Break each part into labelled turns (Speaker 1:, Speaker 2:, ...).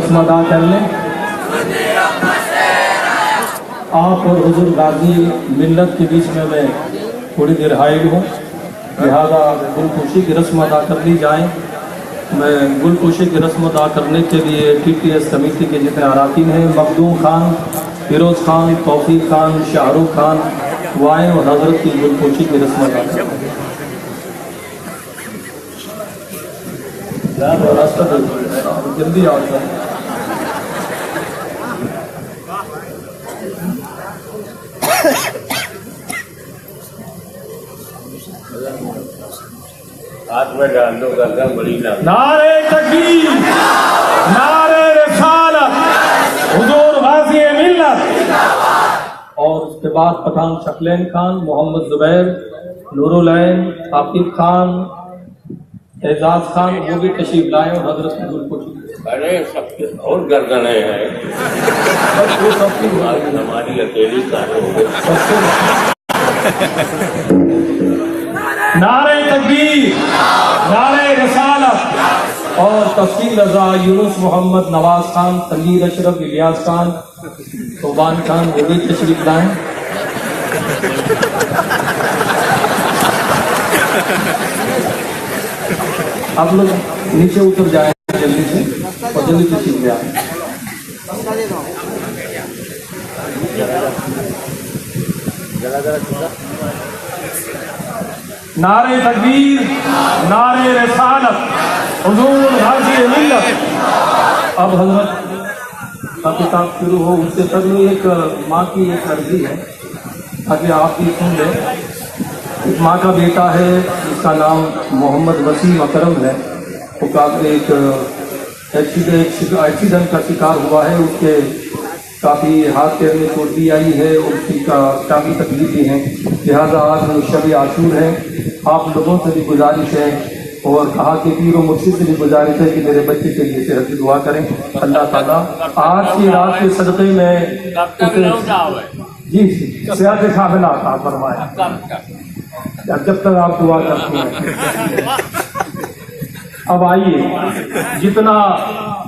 Speaker 1: रस्म अदा कर लें। आप और हुजूर गाजी मिल्लत के बीच में मैं थोड़ी देर हाइल हूँ, लिहाजा गुलपोशी की रस्म अदा कर ली जाए। मैं गुलपोशी की रस्म अदा करने के लिए TTS कमेटी के जितने अराकीन हैं, मखदूम खान, फिरोज़ खान, तौफीक खान, शाहरुख खान, वाए और हजरत की गुलपोशी की रस्म अदा करें। जल्दी आओ सर।
Speaker 2: हाथ में डाल दो, गर्दन बड़ी ना।
Speaker 1: नारे तकबीर, नारे रिसालत, हुजूर गाज़ी मिल्लत। और उसके बाद पठान शकलैन खान, मोहम्मद जुबैर, नूरुलैन, आकिब खान, एजाज खान, वो भी तशरीफ लाए और हजरत की गुलपोशी।
Speaker 2: अरे सबके और गर्दनें हैं,
Speaker 1: वो सबकी
Speaker 2: हमारी अकेली का
Speaker 1: नारे तकबीर, नारे रिसालत। और तफसील रजा, यूनुस मोहम्मद, नवाज खान, तनवीर अशरफ, इलियास खान, सोबान खान, वो भी तशरीफ लाएं। आप लोग नीचे उतर जाए जल्दी से और जल्दी तशरीफ ले आए। नारे तकबीर, नारे रिसालत, हुजूर गाज़ी मिल्लत। अब हजरत का किताब शुरू हो उससे पहले एक माँ की एक अर्जी है ताकि आप भी सुन लें। एक माँ का बेटा है जिसका नाम मोहम्मद वसीम अकरम है। वो काफ़ी एक एक्सीडेंट का शिकार हुआ है। उसके काफ़ी हाथ पैर में चोट भी आई है, उसकी काफ़ी तकलीफ भी है। लिहाजा आज शब आशूर है। आप लोगों से भी गुजारिश है और कहा कि पीर और मुर्शिद से भी गुजारिश है कि मेरे बच्चे के लिए सेहत की दुआ करें। अल्लाह ताला आज की रात के सदक़े में जी सेहत कामिला अता फरमाए जब तक आप दुआ करते हैं। अब आइए, जितना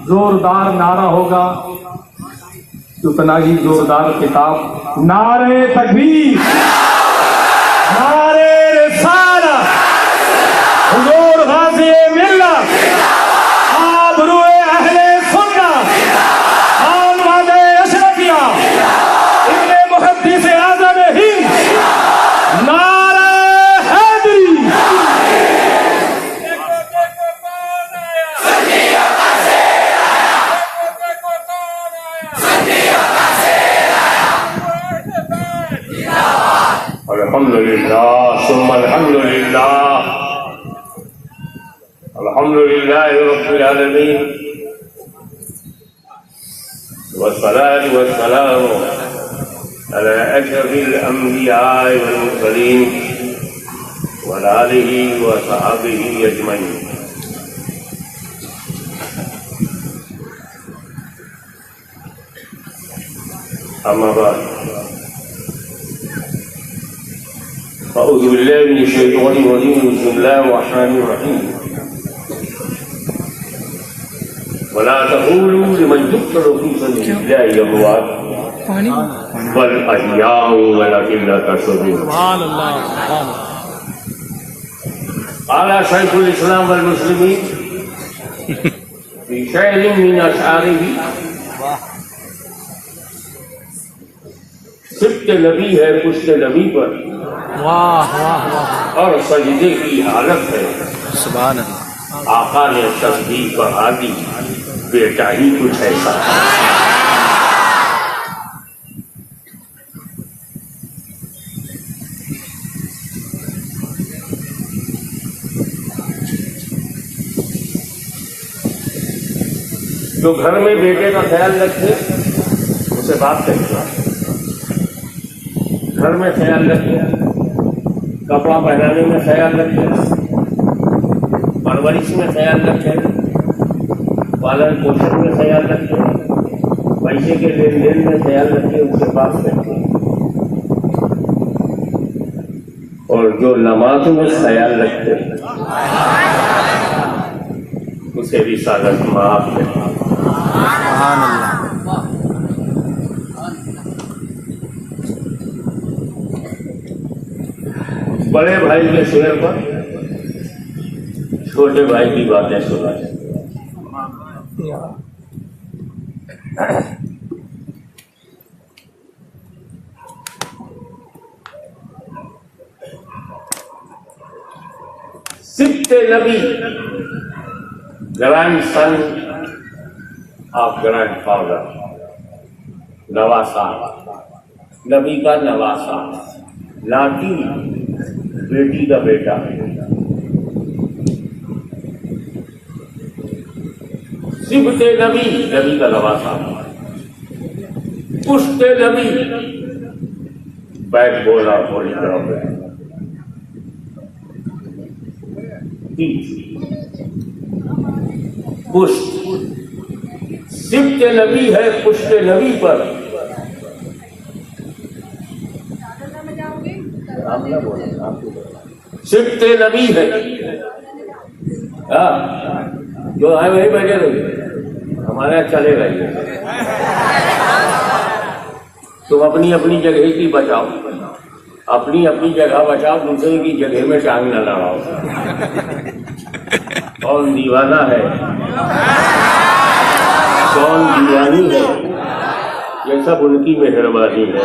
Speaker 1: जोरदार नारा होगा उतना ही जोरदार किताब। नारे तकबीर, नारे रिसालत, हुजूर गाज़ी मिल्लत, आबरूए अहले सुन्नत, आमवादे अशरफिया, इब्ने मुहद्दिस आज़म हिंद, नारे हैदरी।
Speaker 2: अल्हम्दुलिल्लाह सुम्मा अल्हम्दुलिल्लाह, अल्हम्दुलिल्लाह रब्बिल आलमीन, वस्सलातु वस्सलामु अला अशरफिल अंबिया वल मुरसलीन व अला आलिहि व सहाबिहि अजमईन। अम्मा बाद, अऊज़ु बिल्लाहि मिनश शैतानिर रजीम, बिस्मिल्लाहिर रहमानिर रहीम। वला तक़ूलू लिमन युक़्तलू फ़ी सबिलिल्लाहि अमवात बल अहयाउ वलाकिन ला तशऊरून। सुभान अल्लाह। क़ाला शैखुल इस्लाम वल मुस्लिमीन फ़ी शै'रिन मिन अशआरिही। सिब्त नबी है पुश्त नबी पर,
Speaker 3: वाह वाह वाह,
Speaker 2: और सजदे की हालत है।
Speaker 3: सुभान अल्लाह।
Speaker 2: आका ने तस्बीह बढ़ा दी, बेटा ही कुछ ऐसा। जो घर में बेटे का ख्याल रखे उसे बात करेगा, घर में ख्याल रखे, कपड़ा पहनाने में ख्याल रखे, परवरिश में ख्याल रखे, पालन पोषण में ख्याल रखे, पैसे के लेन देन में ख्याल रखे, उससे बात करके, और जो नमाज में ख्याल रखे उसे रिसालत माफ है। बड़े भाई के शेर पर छोटे भाई की बातें सुना। सिफ्ते नबी, ग्रैंडसन ऑफ ग्रैंडफादर, नवासा, नबी का नवासा, नाती बेटी का बेटा। सिफ्ते नबी, नबी का नवासा। पुश्ते नबी, बैक बोला बोली तरफ। पुष्ट, सिफ्त नबी है पुष्ट नबी पर। सिफ्त नबी है, जो है वही बैठे रहिए, हमारे यहाँ चलेगा ये। तुम अपनी अपनी जगह की बचाओ, अपनी अपनी जगह बचाओ, दूसरे की जगह में टांग न लड़ाओ। कौन दीवाना है, कौन दीवानी है, ये सब उनकी मेहरबानी है।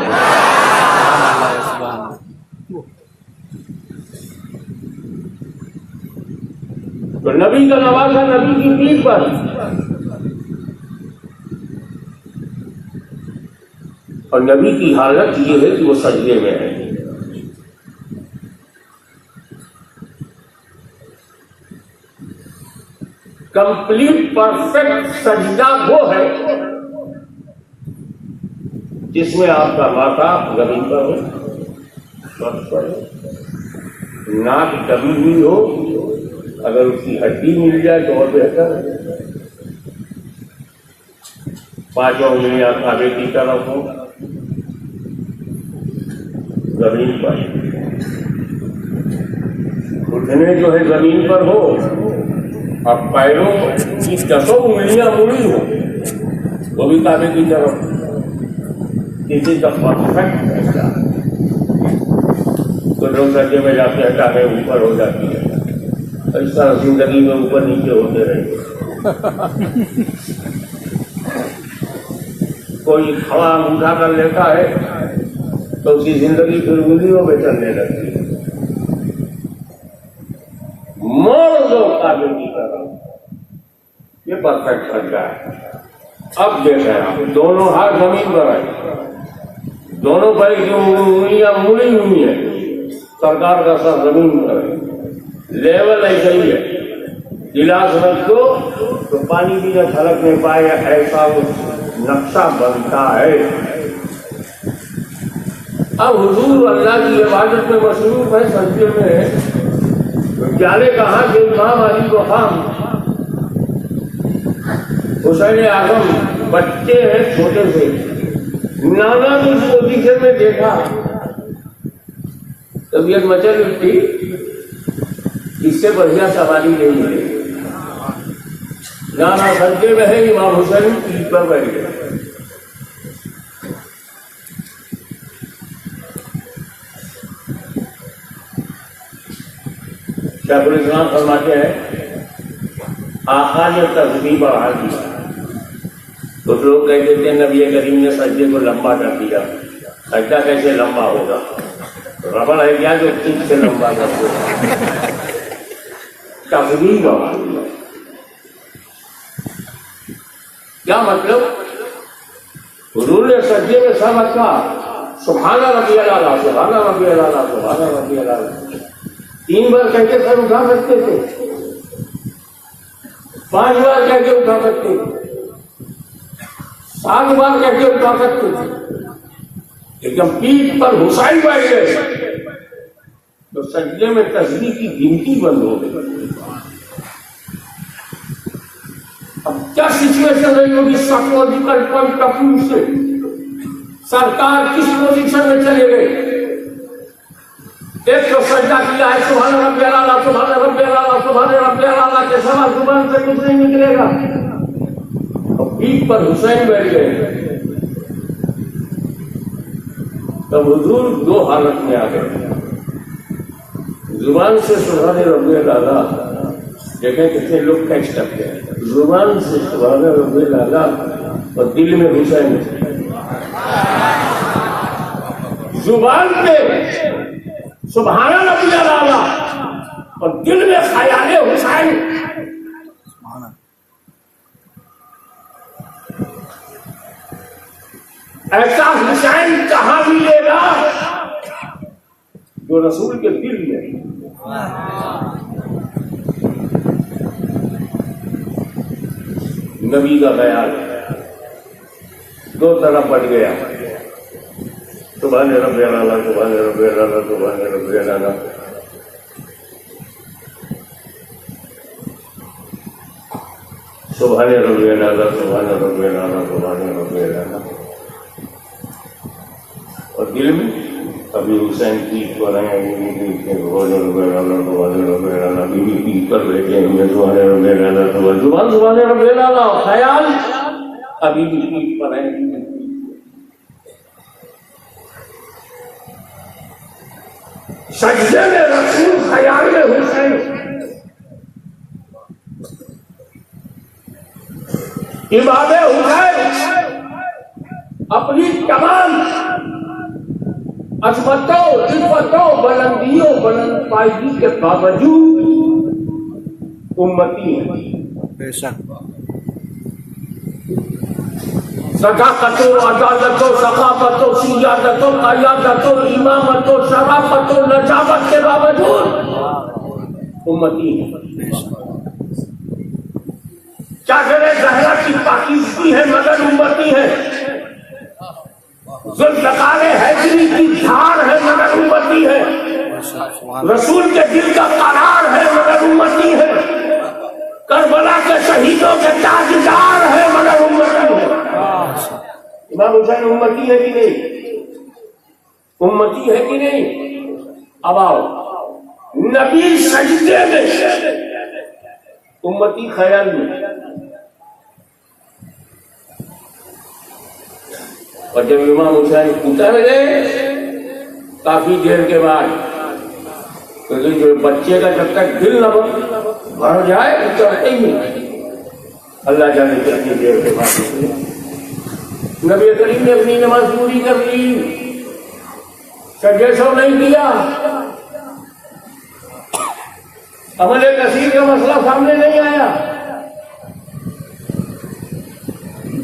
Speaker 2: तो नबी का नवासा नबी की पीठ पर, और नबी की हालत ये है कि वो सजदे में है। कंप्लीट परफेक्ट सजदा वो है जिसमें आपका माथा जमीन पर हो, नाक दबी हुई हो, अगर उसकी हड्डी मिल जाए तो और बेहतर है। पांचों उंगलियां काबे की तरफ हो, जमीन पर घुटने जो है जमीन पर हो, अब पैरों की 10 उंगलियां मुड़ी हो, वो भी काबे की तरफ। किसी का परफेक्ट ऐसा तो लोग सज्जे में जाते हैं, काबे ऊपर हो जाती है। इस तरह जिंदगी में ऊपर नीचे होते रहे। कोई हवा उठा कर लेता है तो उसकी जिंदगी फिर उंगलियों में चलने लगती है। मोड़ दो काबे की तरफ, ये परफेक्ट सज्जा है। अब देखें आप, दोनों हाथ जमीन पर है, दोनों पैर की उंगलियां मुड़ी हुई है, सरकार का सर जमीन पर है। लेवल ऐसा ही है, गिलास रख दो तो पानी भी न छलक नहीं पाए, ऐसा नक्शा बनता है। अब हुजूर अल्लाह की इबादत में मसरूफ है, सज्जे में जाने कहाँ के इमाम अली वक़ाम हुसैन आज़म बच्चे हैं, छोटे से नाना को इस पोजीशन में देखा, तबीयत मचल उठी, इससे बढ़िया सवारी नहीं है। नाना सज्जे में है, इमाम हुसैन पीठ पर बैठ गए। शेखुल इस्लाम फरमाते हैं, आका ने तस्बीह बढ़ा दी। कुछ लोग कह देते हैं नबी करीम ने सज्जे को लंबा कर दिया, सज्जा कैसे लंबा होगा? रबड़ है क्या जो ठीक से लंबा कर दो? तस्बीह बढ़ा दिया, क्या मतलब? हुजूर ने सज्जे में सब अच्छा सुभान रब्बियल आला, सुभान रब्बियल आला, सुभान रब्बियल आला 3 बार कहके सर उठा सकते थे, 5 बार कहके उठा सकते थे, 7 बार कहके उठा सकते थे। एकदम पीठ पर हुसैन बैठ गए तो सजदे में तस्बीह की गिनती बंद हो गई। अब क्या सिचुएशन रही होगी साइकोलॉजिकल पॉइंट ऑफ व्यू से? सरकार किस पोजीशन में चले गए? एक तो सज्जा किया है, सुभान रब्बियल आला, सुभान रब्बियल आला, सुभान रब्बियल आला के सवा जुबान से कुछ नहीं निकलेगा। और पीठ पर हुसैन बैठ गए तब हुजूर 2 हालत में आ गए। जुबान से सुभान रब्बिल आला, देखें कितने लोग कैच करते हैं, जुबान से सुभान रब्बिल आला और दिल में हुसैन, जुबान पे सुभान रब्बिल आला और दिल में ख्याल हुसैन। ऐसा हुसैन कहाँ मिलेगा जो रसूल के दिल में। नबी का ख्याल दो तरफ बढ़ गया, सुभान रब्बिल आला, सुभान रब्बिल आला, सुभान रब्बिल आला। सुभान रब्बिल आला, सुभान रब्बिल आला, सुभान रब्बिल आला। और दिल में कभी हुसैन की बीवी पीठ पर बैठे हुए सुभान रब्बिल आला, जुबान सुभान रब्बिल आला, ख्याल अभी भी पीठ पर है। सजदे में रसूल, ख्याल में हुसैन। इमाम हुसैन अपनी तमाम अजमतों, इज्जतों, बुलंदियों, बुलंद पायगी के बावजूद उम्मती है।
Speaker 3: बेशक
Speaker 2: सदाकतो, अदालतो, सखाफतो, सियादतो, क़यादतो, इमामतो, शराफतो, नजाबत के बावजूद उम्मती है। चादरे ज़हरा की पाकीज़गी है मगर उम्मती है। जुल्फ़िकार हैदरी की धार है मगर उम्मती है। रसूल के दिल का करार है मगर उम्मती है। करबला के शहीदों के ताजदार है मगर उम्मती है। इमाम हुसैन उम्मती है कि नहीं? उम्मती है कि नहीं? अब आओ, नबी सजदे में, उम्मती ख्याल में। और जब इमाम हुसैन उतर गए काफी देर के बाद, क्योंकि जो बच्चे का जब तक दिल न भर जाए उतरते ही नहीं, अल्लाह जाने कितनी देर के बाद नबी करीम ने अपनी नमाज पूरी कर ली, सजदे सो नहीं किया। अमले कसीर का मसला सामने नहीं आया,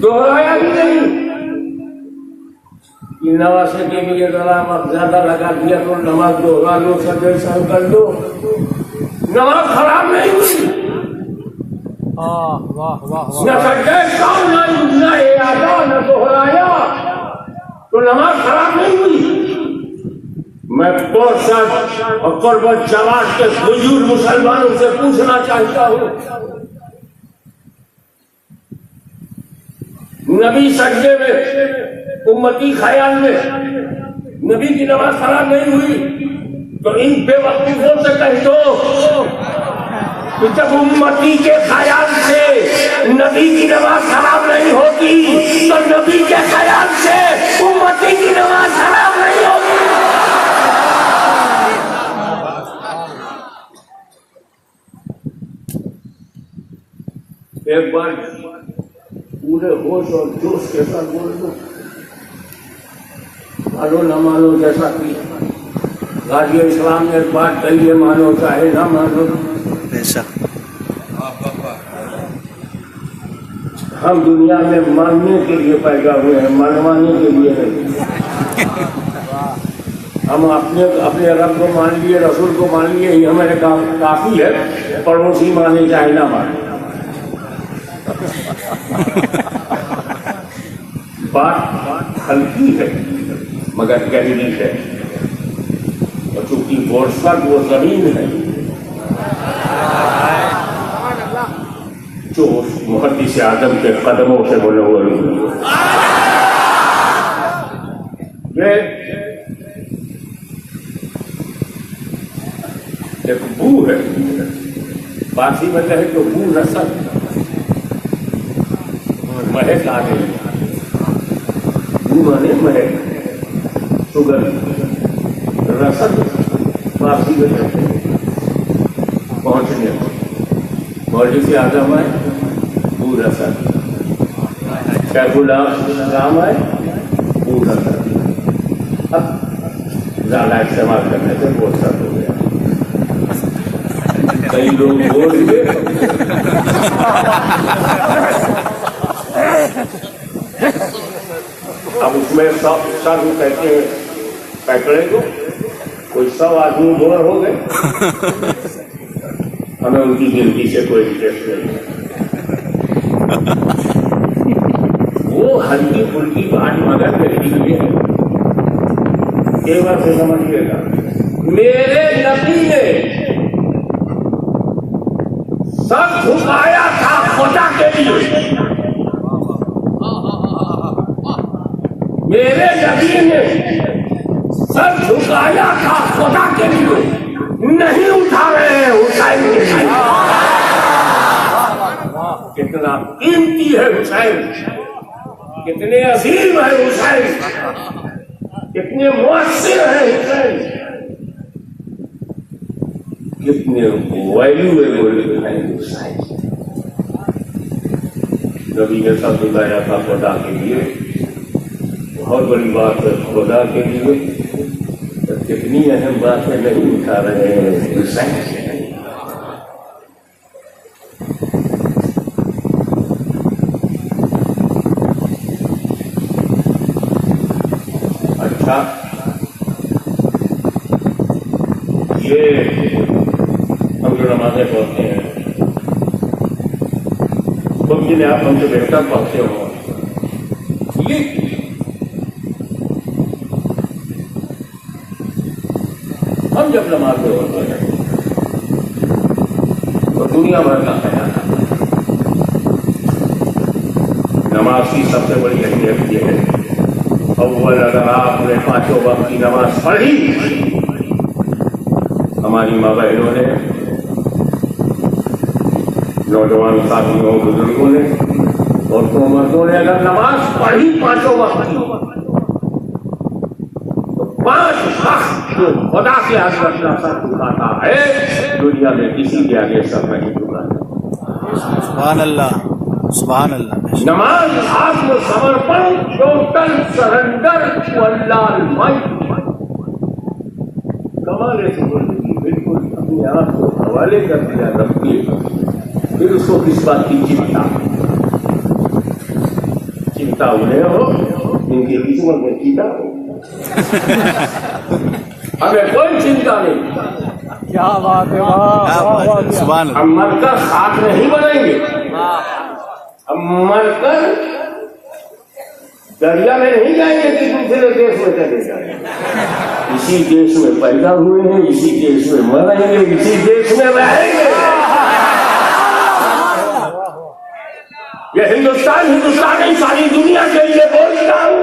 Speaker 2: दोहराया भी नहीं। नमाज के लिए ज्यादा लगा दिया तो नमाज दोहरा लो, सजदे सहन कर लो, नमाज खराब नहीं हुई। न सजदे सहन, न इयादा, न दोहराया तो नमाज खराब नहीं हुई। मैं बहुत और कुर्बत जमात के बुजुर्ग मुसलमानों से पूछना चाहता हूँ, नबी सजदे में, उम्मती ख्याल में, नबी की नमाज खराब नहीं हुई तो इन बेवकूफों से कह दो कि जब उम्मती के ख्याल से नबी की नमाज खराब नहीं होती तो नबी के ख्याल से उम्मती की नमाज खराब नहीं होगी। एक बार पूरे होश और जोश के साथ बोल दो, मानो न मानो, जैसा कि गाजी इस्लाम ने बात कही है, मानो चाहे ना मानो। हम दुनिया में मानने के लिए पैदा हुए हैं, मनवाने के लिए नहीं। हम अपने रब को मान लिए, रसूल को मान लिए, ये हमारे काफी है। पड़ोसी माने चाहे ना माने। बात हल्की है मगर गहरी है, और चूंकि बोरसद वो जमीन है जो मुहद्दिस आदम के कदमों से मुनव्वर हुई। ये एक बू है, फारसी में कहे तो बू रसद, महक आ गई। बू माने महक, सुगंध, रसद वापसी को चलते पहुंचने बॉडी से आदम आए पूरा सर कैलकुलाम राम आए पूरा सर। अब ज्यादा इस्तेमाल करने से बहुत सर हो गया। कई लोग बोल गए अब उसमें सब सर कहते हैं पैकड़े को कोई 100 आदमी बोर हो गए। हमें उनकी गिनती से कोई इंटरेस्ट नहीं है। वो हल्की फुल्की बात मदद के लिए एक बार से समझिएगा। मेरे नबी ने सब झुकाया था खुदा के लिए। मेरे नबी ने सब झुकाया था खुदा के लिए, नहीं उठा रहे हैं हुसैन के लिए। कितना कीमती है हुसैन, कितने अजीम है हुसैन, कितने मुअस्सिर है हुसैन, कितने वैल्यूएबल है हुसैन। नबी ने सब झुकाया था खुदा के लिए, बहुत बड़ी बात है खुदा के लिए। तो कितनी अहम बात है नहीं उठा रहे हैं हुसैन से। अच्छा, ये हम जो नमाजें पढ़ते हैं तुम जिन्हें आप हमसे बेहतर पढ़ते हो, ये हम जब नमाज में होते हैं तो दुनिया भर का ख्याल नमाज की सबसे बड़ी अहमियत यह है। अव्वल अगर आपने 5 वक्त की नमाज पढ़ी, हमारी माँ बहनों ने, नौजवान साथियों बुजुर्गों ने और तो मर्दों ने अगर नमाज पढ़ी 5 वक्त की, तो 5 वक्त जो खुदा के आगे अपना सर झुकाता है, दुनिया में किसी के आगे सर नहीं झुकाता।
Speaker 3: सुभान अल्लाह, सुभान अल्लाह।
Speaker 2: नमाज आत्मसमर्पण, total surrender to Allah Almighty. कमाले से बोलेगी बिल्कुल अपने आप को हवाले कर दिया रब के, फिर उसको किस बात की चिंता? चिंता उन्हें हो इनकी किस्मत में चिंता हो, हमें कोई चिंता नहीं।
Speaker 1: क्या बात है,
Speaker 3: सुभान अल्लाह।
Speaker 2: हम मरकर साथ नहीं बनेंगे, हम मरकर दरिया में नहीं जाएंगे कि दूसरे देश में चले जाएंगे। इसी देश में पैदा हुए हैं, इसी देश में मरेंगे, इसी देश में रहेंगे। ये हिंदुस्तान नहीं, सारी दुनिया के लिए बोलता हूं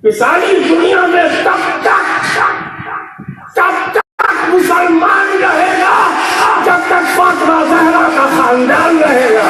Speaker 2: कि सारी दुनिया में तब तक मुसलमान रहेगा जब तक फातिमा ज़हरा का खानदान रहेगा।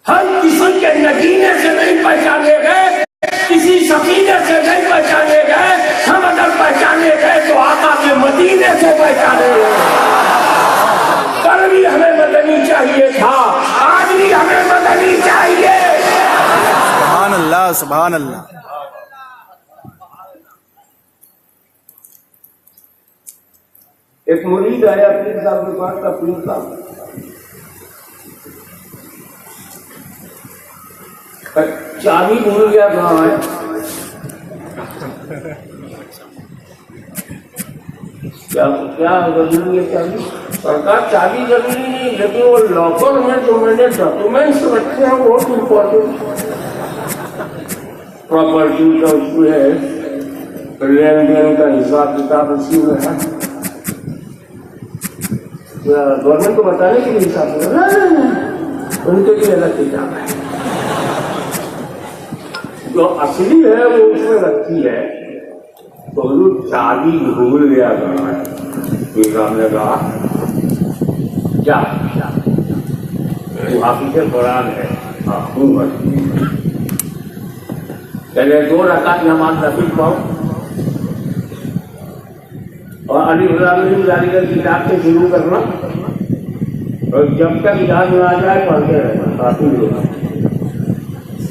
Speaker 2: हम किसी के नगीने से नहीं पहचाने गए, किसी सकीने से नहीं पहचाने गए, हम अगर पहचाने गए तो आका के मदीने से पहचाने गए। कल भी हमें मदनी चाहिए था, आज भी हमें मदनी चाहिए।
Speaker 3: सुभान अल्लाह, सुभान अल्लाह।
Speaker 2: एक मुरीद आया पीर साहब के पास का, पीर साहब चाबी भूल गया कहाँ है। क्या जरूरी है चाबी? सरकार चाबी जरूरी नहीं, लेकिन वो लॉकर में जो मैंने डॉक्यूमेंट्स रखे हैं बहुत इम्पोर्टेंट। प्रॉपर्टी का उसमें है, लेन देन का हिसाब किताब उसी में है। गवर्नमेंट को बताने के लिए हिसाब उनके लिए अलग किताब है। जो असली है वो उसमें रखी है, तो चाबी भूल गया। पीर साहब ने कहा क्या वो हाफिज़ कुरान है? हाँ हूँ। पहले 2 रकात नमाज नफिल पाओ और अली जारी की किताब से शुरू करना और जब तक याद न आ जाए पढ़ते रहना।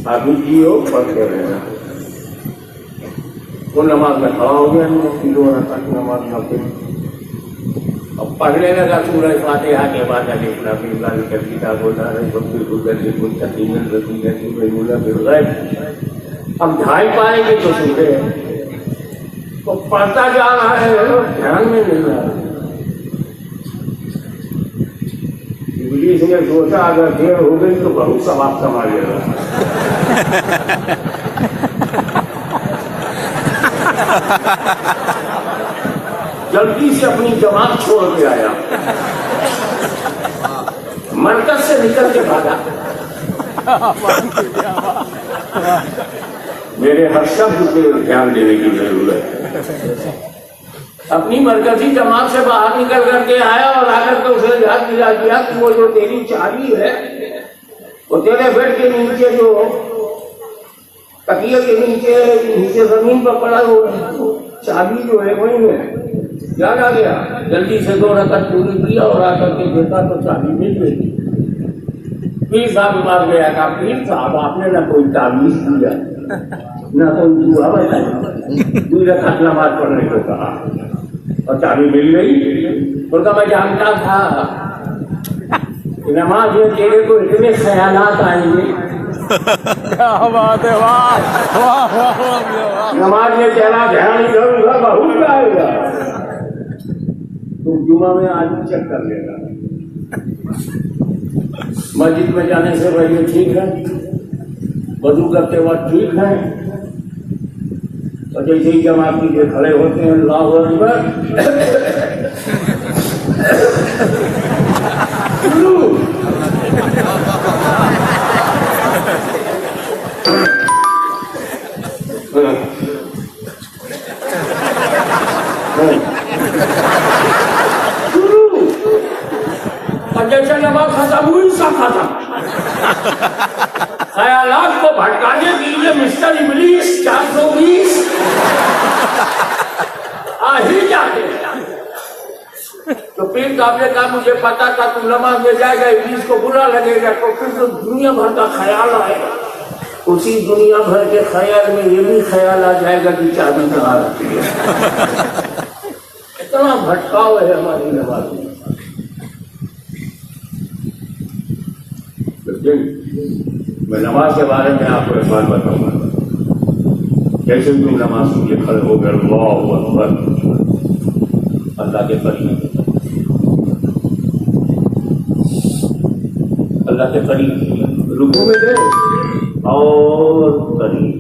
Speaker 2: हाफिज़ जी हो पढ़ते रहना। वो नमाज में खड़ा हो गया, 2 रकात नमाज नफिल। अब पढ़ने लगा सूरह फातिहा के बाद अब ढाई पाएंगे तो सुनते हैं, तो पढ़ता जा रहा है, ध्यान में नहीं आ रहा। इब्लीस ने सोचा अगर देर हो गई तो बहुत सवाब कमा लेगा। जल्दी से अपनी जमात छोड़ के आया, मरकज से निकल के भागा। मेरे हर शब्द पे ध्यान देने की जरूरत है। अपनी मरकजी जमात से बाहर निकल करके आया और आकर के उसे याद दिला दिया कि वो जो तेरी चाबी है वो तेरे बेड के नीचे जो तकिए के नीचे जमीन पर पड़ा हो, चाबी जो है वही है। याद आ गया, जल्दी से 2 रकात पूरी किया और आकर के देखा तो चाबी मिल गई। पीर साहब मार गया था, पीर साहब आपने ना कोई तावीज दिया ना कोई दुआ बताई, 2 रकात नमाज पढ़ने को कहा और चाबी मिल गई। तो मैं जानता था नमाज में तेरे को इतने ख्यालात आएंगे।
Speaker 3: क्या बात है, वाह वाह वाह।
Speaker 2: नमाज में तेरा ध्यान इधर उधर बहुत आएगा। तो जुमा में आदमी चेक कर लेगा। मस्जिद में जाने से पहले ठीक है, वजू करते वक्त ठीक है, और जैसे ही जमात के लिए खड़े होते हैं अल्लाहु अकबर, और जैसे नमाज खत्म हुई सब खत्म। ख्यालात को भटकाने के लिए मिस्टर इब्लीस 420 आ ही जाते हैं। तो पीर साहब ने कहा मुझे पता था तुम नमाज में जाएगा, इब्लीस को बुरा लगेगा, तो फिर तो दुनिया भर का ख्याल आएगा। उसी दुनिया भर के ख्याल में ये भी ख्याल आ जाएगा कि चाबी कहाँ रखी है। इतना भटकाव है हमारी नमाज में। मैं नमाज के बारे में आपको एक बात बताऊंगा। जैसे तुम नमाज के लिए खड़े हो गए, अल्लाहु अकबर, अल्लाह के करीब, अल्लाह के करीब, रुकू में गए और करीब,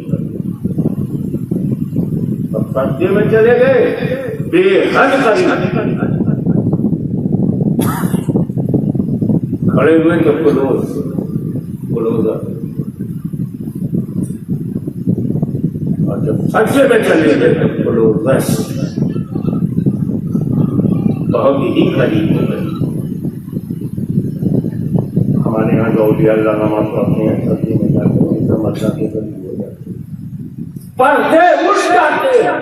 Speaker 2: अब सज्जे में चले गए, बेहद करीब, खड़े हुए तो क्लोज और जब सज्जे में चले गए तो क्लोज, बस बहुत ही करीब हो गए। हमारे यहाँ जो औलिया अल्लाह नमाज पढ़ते हैं सज्जे में जाते हैं तो मस्जिद के करीब हो जाते हैं, पर्दे उठ जाते हैं,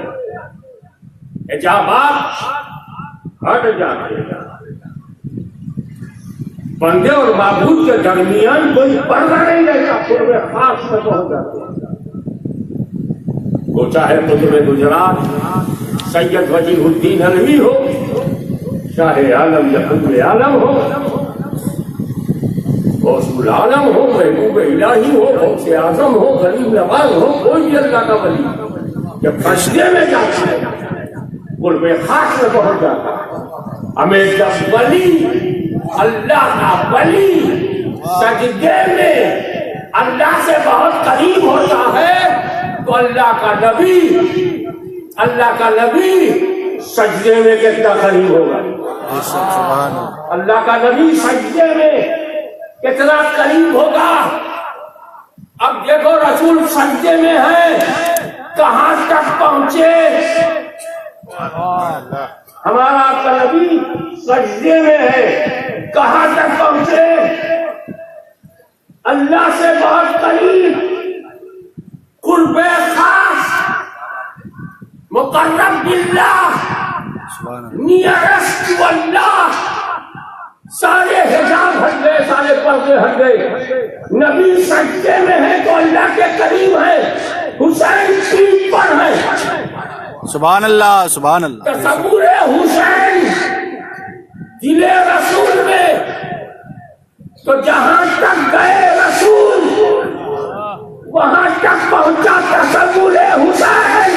Speaker 2: हिजाबात हट जाते हैं, बंदे और माबूद के दरमियान कोई पर्दा नहीं रहता, पूरे खास में पहुंच जाते हैं। वो चाहे कुतुब गुजरात सैयद वजीहुद्दीन अलवी हो, चाहे आलम या कुतुब आलम हो, गौसुल आलम हो, महबूब इलाही हो, गौसे आजम हो, गरीब नवाज हो, कोई भी अल्लाह का वली जब फैसले में जाता है पूरे खास में पहुंच जाता है। हमें जब वली अल्लाह का वली सजदे में अल्लाह से बहुत करीब होता है तो अल्लाह का नबी सजदे में कितना करीब होगा। अल्लाह का नबी सजदे में कितना करीब होगा। अब देखो रसूल सजदे में है, कहां तक पहुंचे। हमारा आपका नबी सजदे में है। कहां तक पहुंचे? अल्लाह से बहुत करीब, कुर्बे खास, मुकर्रब बिल्लाह, नियरेस्ट टू अल्लाह। सारे हिजाब हट गए, सारे पर्दे हट गए। नबी सजदे में है तो अल्लाह के करीब है। हुसैन पीठ पर है।
Speaker 3: सुभान अल्लाह, सुभान अल्लाह।
Speaker 2: तसव्वुर हुसैन दिले रसूल में, तो जहां तक गए रसूल वहां तक पहुंचा तसव्वुर हुसैन।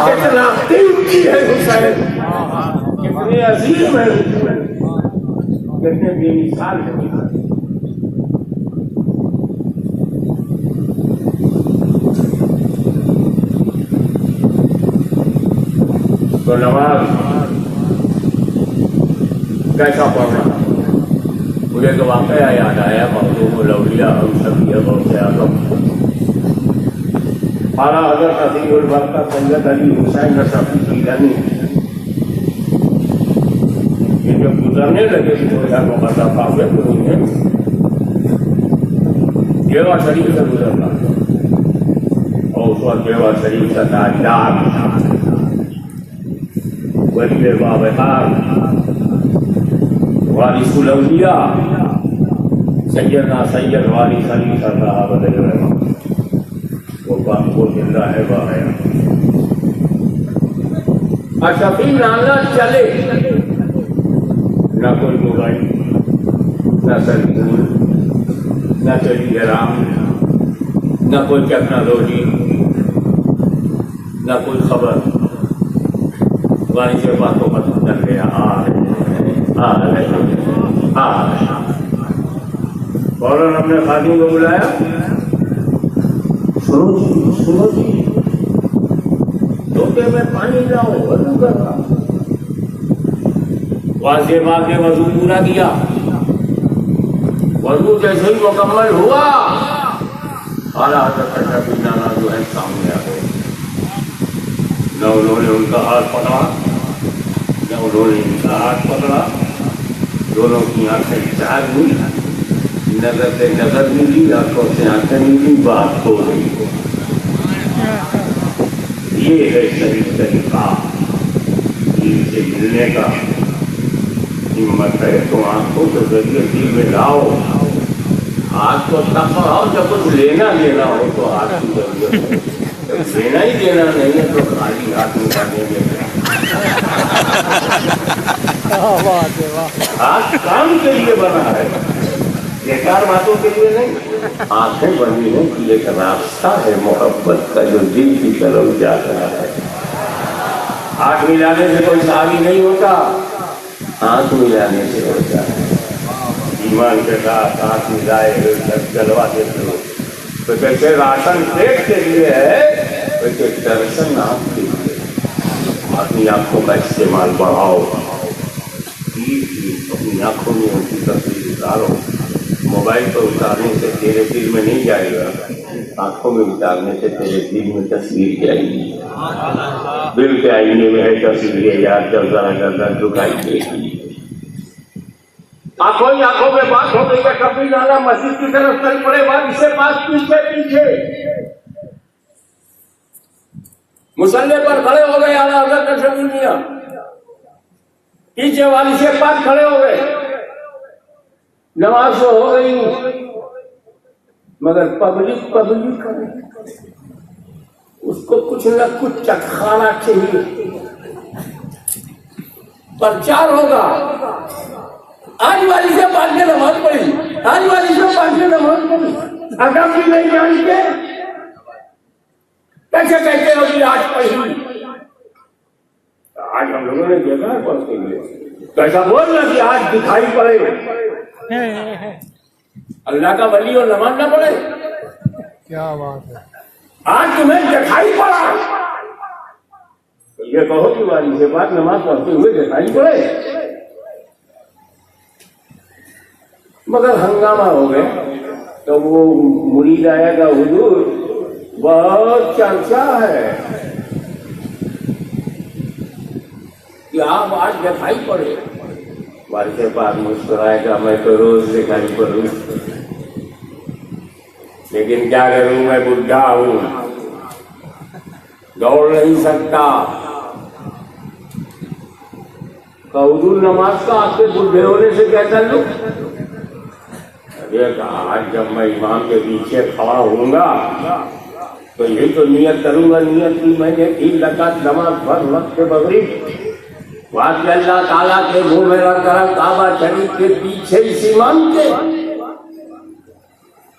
Speaker 2: कितना कीमती है हुसैन, कितने अजीम है हुसैन, कितने बेमिसाल है। तो नमाज कैसा पढ़ना? मुझे तो वाकया याद आया, मखदूम लौलिया हम सब ये बहुत से आदम आला हज़रत असीमुल बरकत सैयद अली हुसैन नसफ़ी सीलानी ये जब गुजरने लगे तो यार मुक़द्दस काफ़िर को उन्हें जेवा शरीफ से गुजरना, और उस वक्त जेवा शरीफ का ताजदार वली बाबकार वारिसुल औलिया सैयदना सैयद वाली सली सरदार वो बात को जिंदा है वह है। अशफी नाना चले, न कोई मोबाइल, न सेलफोन, न टेलीग्राम, न कोई टेक्नोलॉजी, न कोई खबर। वाणी से बातों का चल गया, फौरन हमने खादिम को बुलाया, सुनो जी लोटे में पानी लाओ, वजू कर रहा। वहां से बात ने वजू पूरा किया। वजू जैसे ही मुकम्मल हुआ, आला हज़रत अशरफी नाना जो है सामने आ गए। न उन्होंने उनका हाथ पकड़ा, न उन्होंने इनका हाथ पकड़ा। दोनों की आंखें चार हुई, नजर से नजर मिली, आंखों से आंखें मिली, बात हो रही। ये है सही तरीका दिल से मिलने का। हिम्मत है तो आंखों के जरिए दिल में लाओ, हाथ को तक बढ़ाओ। जब कुछ लेना लेना हो तो हाथ की जरूरत है, लेना ही देना नहीं है तो खाली हाथ निकालेंगे। हाथ काम के लिए बना है, बेकार बातों के लिए नहीं। आंखें बनी है कि एक रास्ता है मोहब्बत का जो दिल की तरफ जा रहा है। हाथ मिलाने से कोई शादी नहीं होता, हाथ मिलाने से होता है। ईमान के साथ हाथ मिलाए जलवा देते हो तो जैसे राशन पेट के लिए है, वैसे दर्शन आपके लिए। अपनी आंखों का इस्तेमाल बढ़ाओ, अपनी आंखों में उनकी तस्वीर उतारो। मोबाइल पर उतारने से तेरे दिल में नहीं जाएगा, आंखों में उतारने से तेरे दिल में तस्वीर जाएगी। दिल के आईने में है तस्वीर यार, जब जरा जरा झुकाई देगी। आंखों ही आंखों में बात हो गई है। कभी नाना मस्जिद की तरफ चल पड़े, बाद इससे बात पीछे पीछे मुसल्ले पर खड़े हो गए। आला हज़रत अशरफी मियां पीछे वाली से पास खड़े हो गए। नमाज तो हो गई, मगर पब्लिक उसको कुछ न कुछ चखाना चाहिए। प्रचार होगा, आज वाली से पास के नमाज पढ़ी, आज वाली से पास के नमाज पढ़ी। अगर भी नहीं जानते कैसे कहते हो कि आज पढ़ी। आज हम लोगों ने देखा है पढ़ते हुए, तो ऐसा बोलना कि आज दिखाई पड़े। अल्लाह का वली और नमाज ना पढ़े,
Speaker 3: क्या बात है।
Speaker 2: आज तुम्हें दिखाई पड़ा, तो ये कहो कि वाली से बात नमाज पढ़ते हुए दिखाई पड़े। मगर हंगामा हो गया, तो वो मुरीद आएगा, हुजूर बहुत चर्चा है कि आप आज दिखाई पड़े। वाल के पास मुस्कुराएगा, मैं तो रोज दिखाई पड़ू, लेकिन क्या करूं, मैं बुढ़ा हूं, दौड़ नहीं सकता। हुजूर नमाज का आपके बुढ़े होने से क्या ताल्लुक? आज जब मैं इमाम के पीछे खड़ा होऊंगा तो यही तो नियत करूंगा, नियत की मैंने 3 रकात नमाज भर वक्त मगरिब वाक़ई अल्लाह ताला के मुंह में रखकर काबा शरीफ के पीछे इस इमाम के,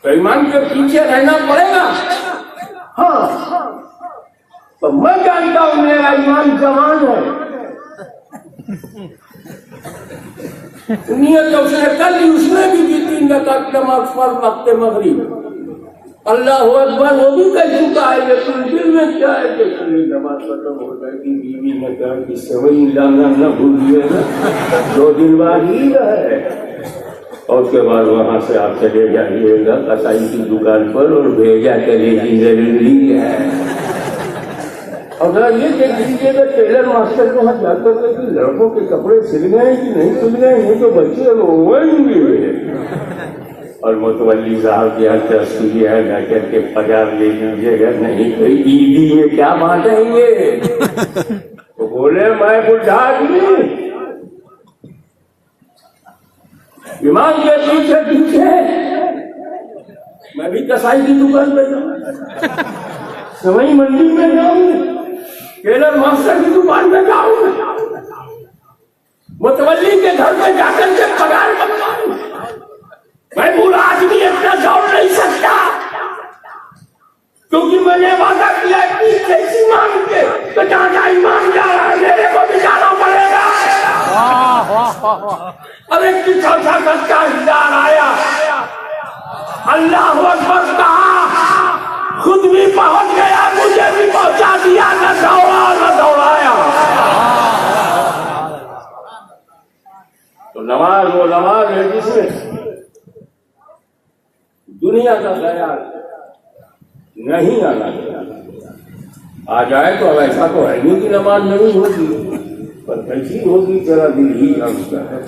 Speaker 2: तो इमाम के पीछे रहना पड़ेगा। हाँ, तो मैं जानता हूं मेरा इमाम जवान है, नियत उसने कर ली, उसने भी 3 रकात नमाज पर वक्त मगरिब अल्लाह अकबर वो भी कह चुका है, लेकिन दिल में क्या है कि नमाज खत्म हो जाएगी। बीवी ने कहा कि सेवई लाना न भूलिएगा, 2 दिन बाद ही है, और उसके बाद वहां से आप चले जाइएगा कसाई की दुकान पर और भेजा करेगी जरूरी है। अगर ये देख लीजिएगा टेलर मास्टर के हाथ जाकर के लड़कों के कपड़े सिल गए कि नहीं सिल गए, नहीं तो बच्चे रोएंगे। और मुतवल्ली साहब की हर तस्वीर है, जाकर के 50 ले लीजिएगा, नहीं तो ईदी में क्या बांटेंगे। तो बोले मैं बुढ़ा आदमी इमाम के पीछे पीछे मैं भी कसाई की दुकान पे जाऊँ, सवाई मंडी में जाऊँ, टेलर मास्टर की दुकान में जाऊँ, मुतवल्ली के घर में जाकर के पगार बनवाऊं। मैं बुरा आदमी इतना दौड़ नहीं सकता, क्योंकि मैंने वादा किया कि कैसी मांग के तो जहाँ ईमान जा रहा है मेरे को भी जाना पड़ेगा। अब एक चौथा सच्चा हिस्सार आया, अल्लाह अकबर कहा, खुद भी पहुंच गया, मुझे भी पहुंचा दिया, न दौड़ा न दौड़ाया। तो नमाज वो नमाज है जिसमें दुनिया का ख्याल नहीं आना चाहिए। आ जाए तो अब ऐसा तो है नहीं कि नमाज नहीं होगी, पर कैसी होगी तेरा दिल ही जानता है।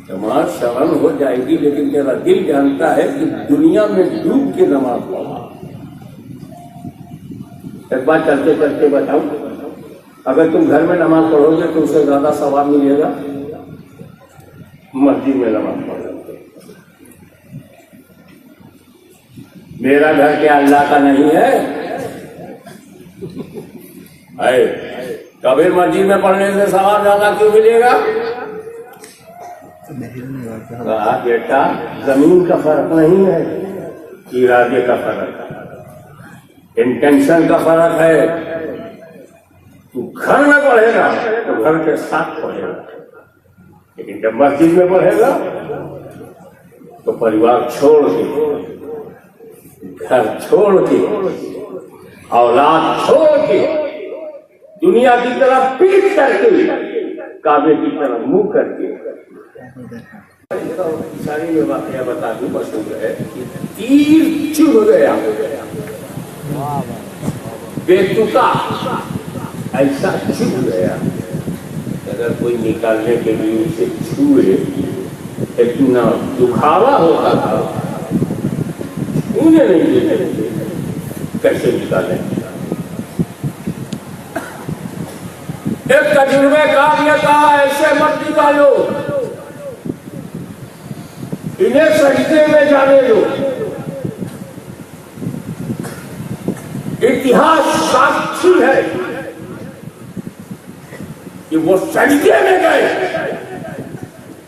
Speaker 2: नमाज श्रवण हो जाएगी, लेकिन तेरा दिल जानता है कि दुनिया में डूब के नमाज पढ़ा। एक बात चलते चलते बताऊं, अगर तुम घर में नमाज पढ़ोगे तो उससे ज्यादा सवाब मिलेगा मस्जिद में नमाज पढ़ोगे। मेरा घर क्या अल्लाह का नहीं है? कबीर मस्जिद में पढ़ने से सवाब ज्यादा क्यों मिलेगा? कहा बेटा जमीन का फर्क नहीं है, इरादे का फर्क है, इंटेंशन का फर्क है। तू घर में पढ़ेगा तो घर के साथ पढ़ेगा, लेकिन जब मस्जिद में पढ़ेगा तो परिवार छोड़ के, घर छोड़ के, औलाद छोड़ के, दुनिया की तरफ पीठ करके, काबे की तरफ मुंह करके, सारी में वाकया बता दूं, बस हो गए, तीर चुभ गया, बेतुका ऐसा चुभ गया, अगर कोई निकालने के लिए उसे छुए इतना दुखावा होता था, उन्हें नहीं देते कैसे निकालें। एक तजुर्बे का कहा ऐसे मत निकालो, इन्हें सजदे में जाने दो। इतिहास साक्षी है कि वो सजदे में गए,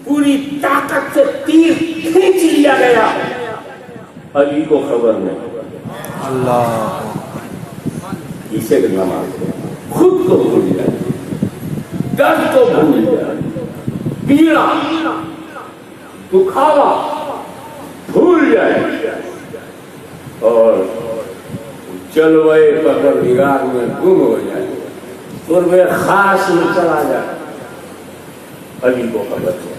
Speaker 2: पूरी ताकत से तीर खींच लिया गया, अली को खबर नहीं।
Speaker 3: अल्लाह
Speaker 2: इसे नमाज खुद को भूल जाए, दर्द को भूल जाए, पीड़ा दुखावा भूल जाए और जलवे परवरदिगार में गुम हो जाए, कुर्बे खास में चला जाए, अली को खबर है।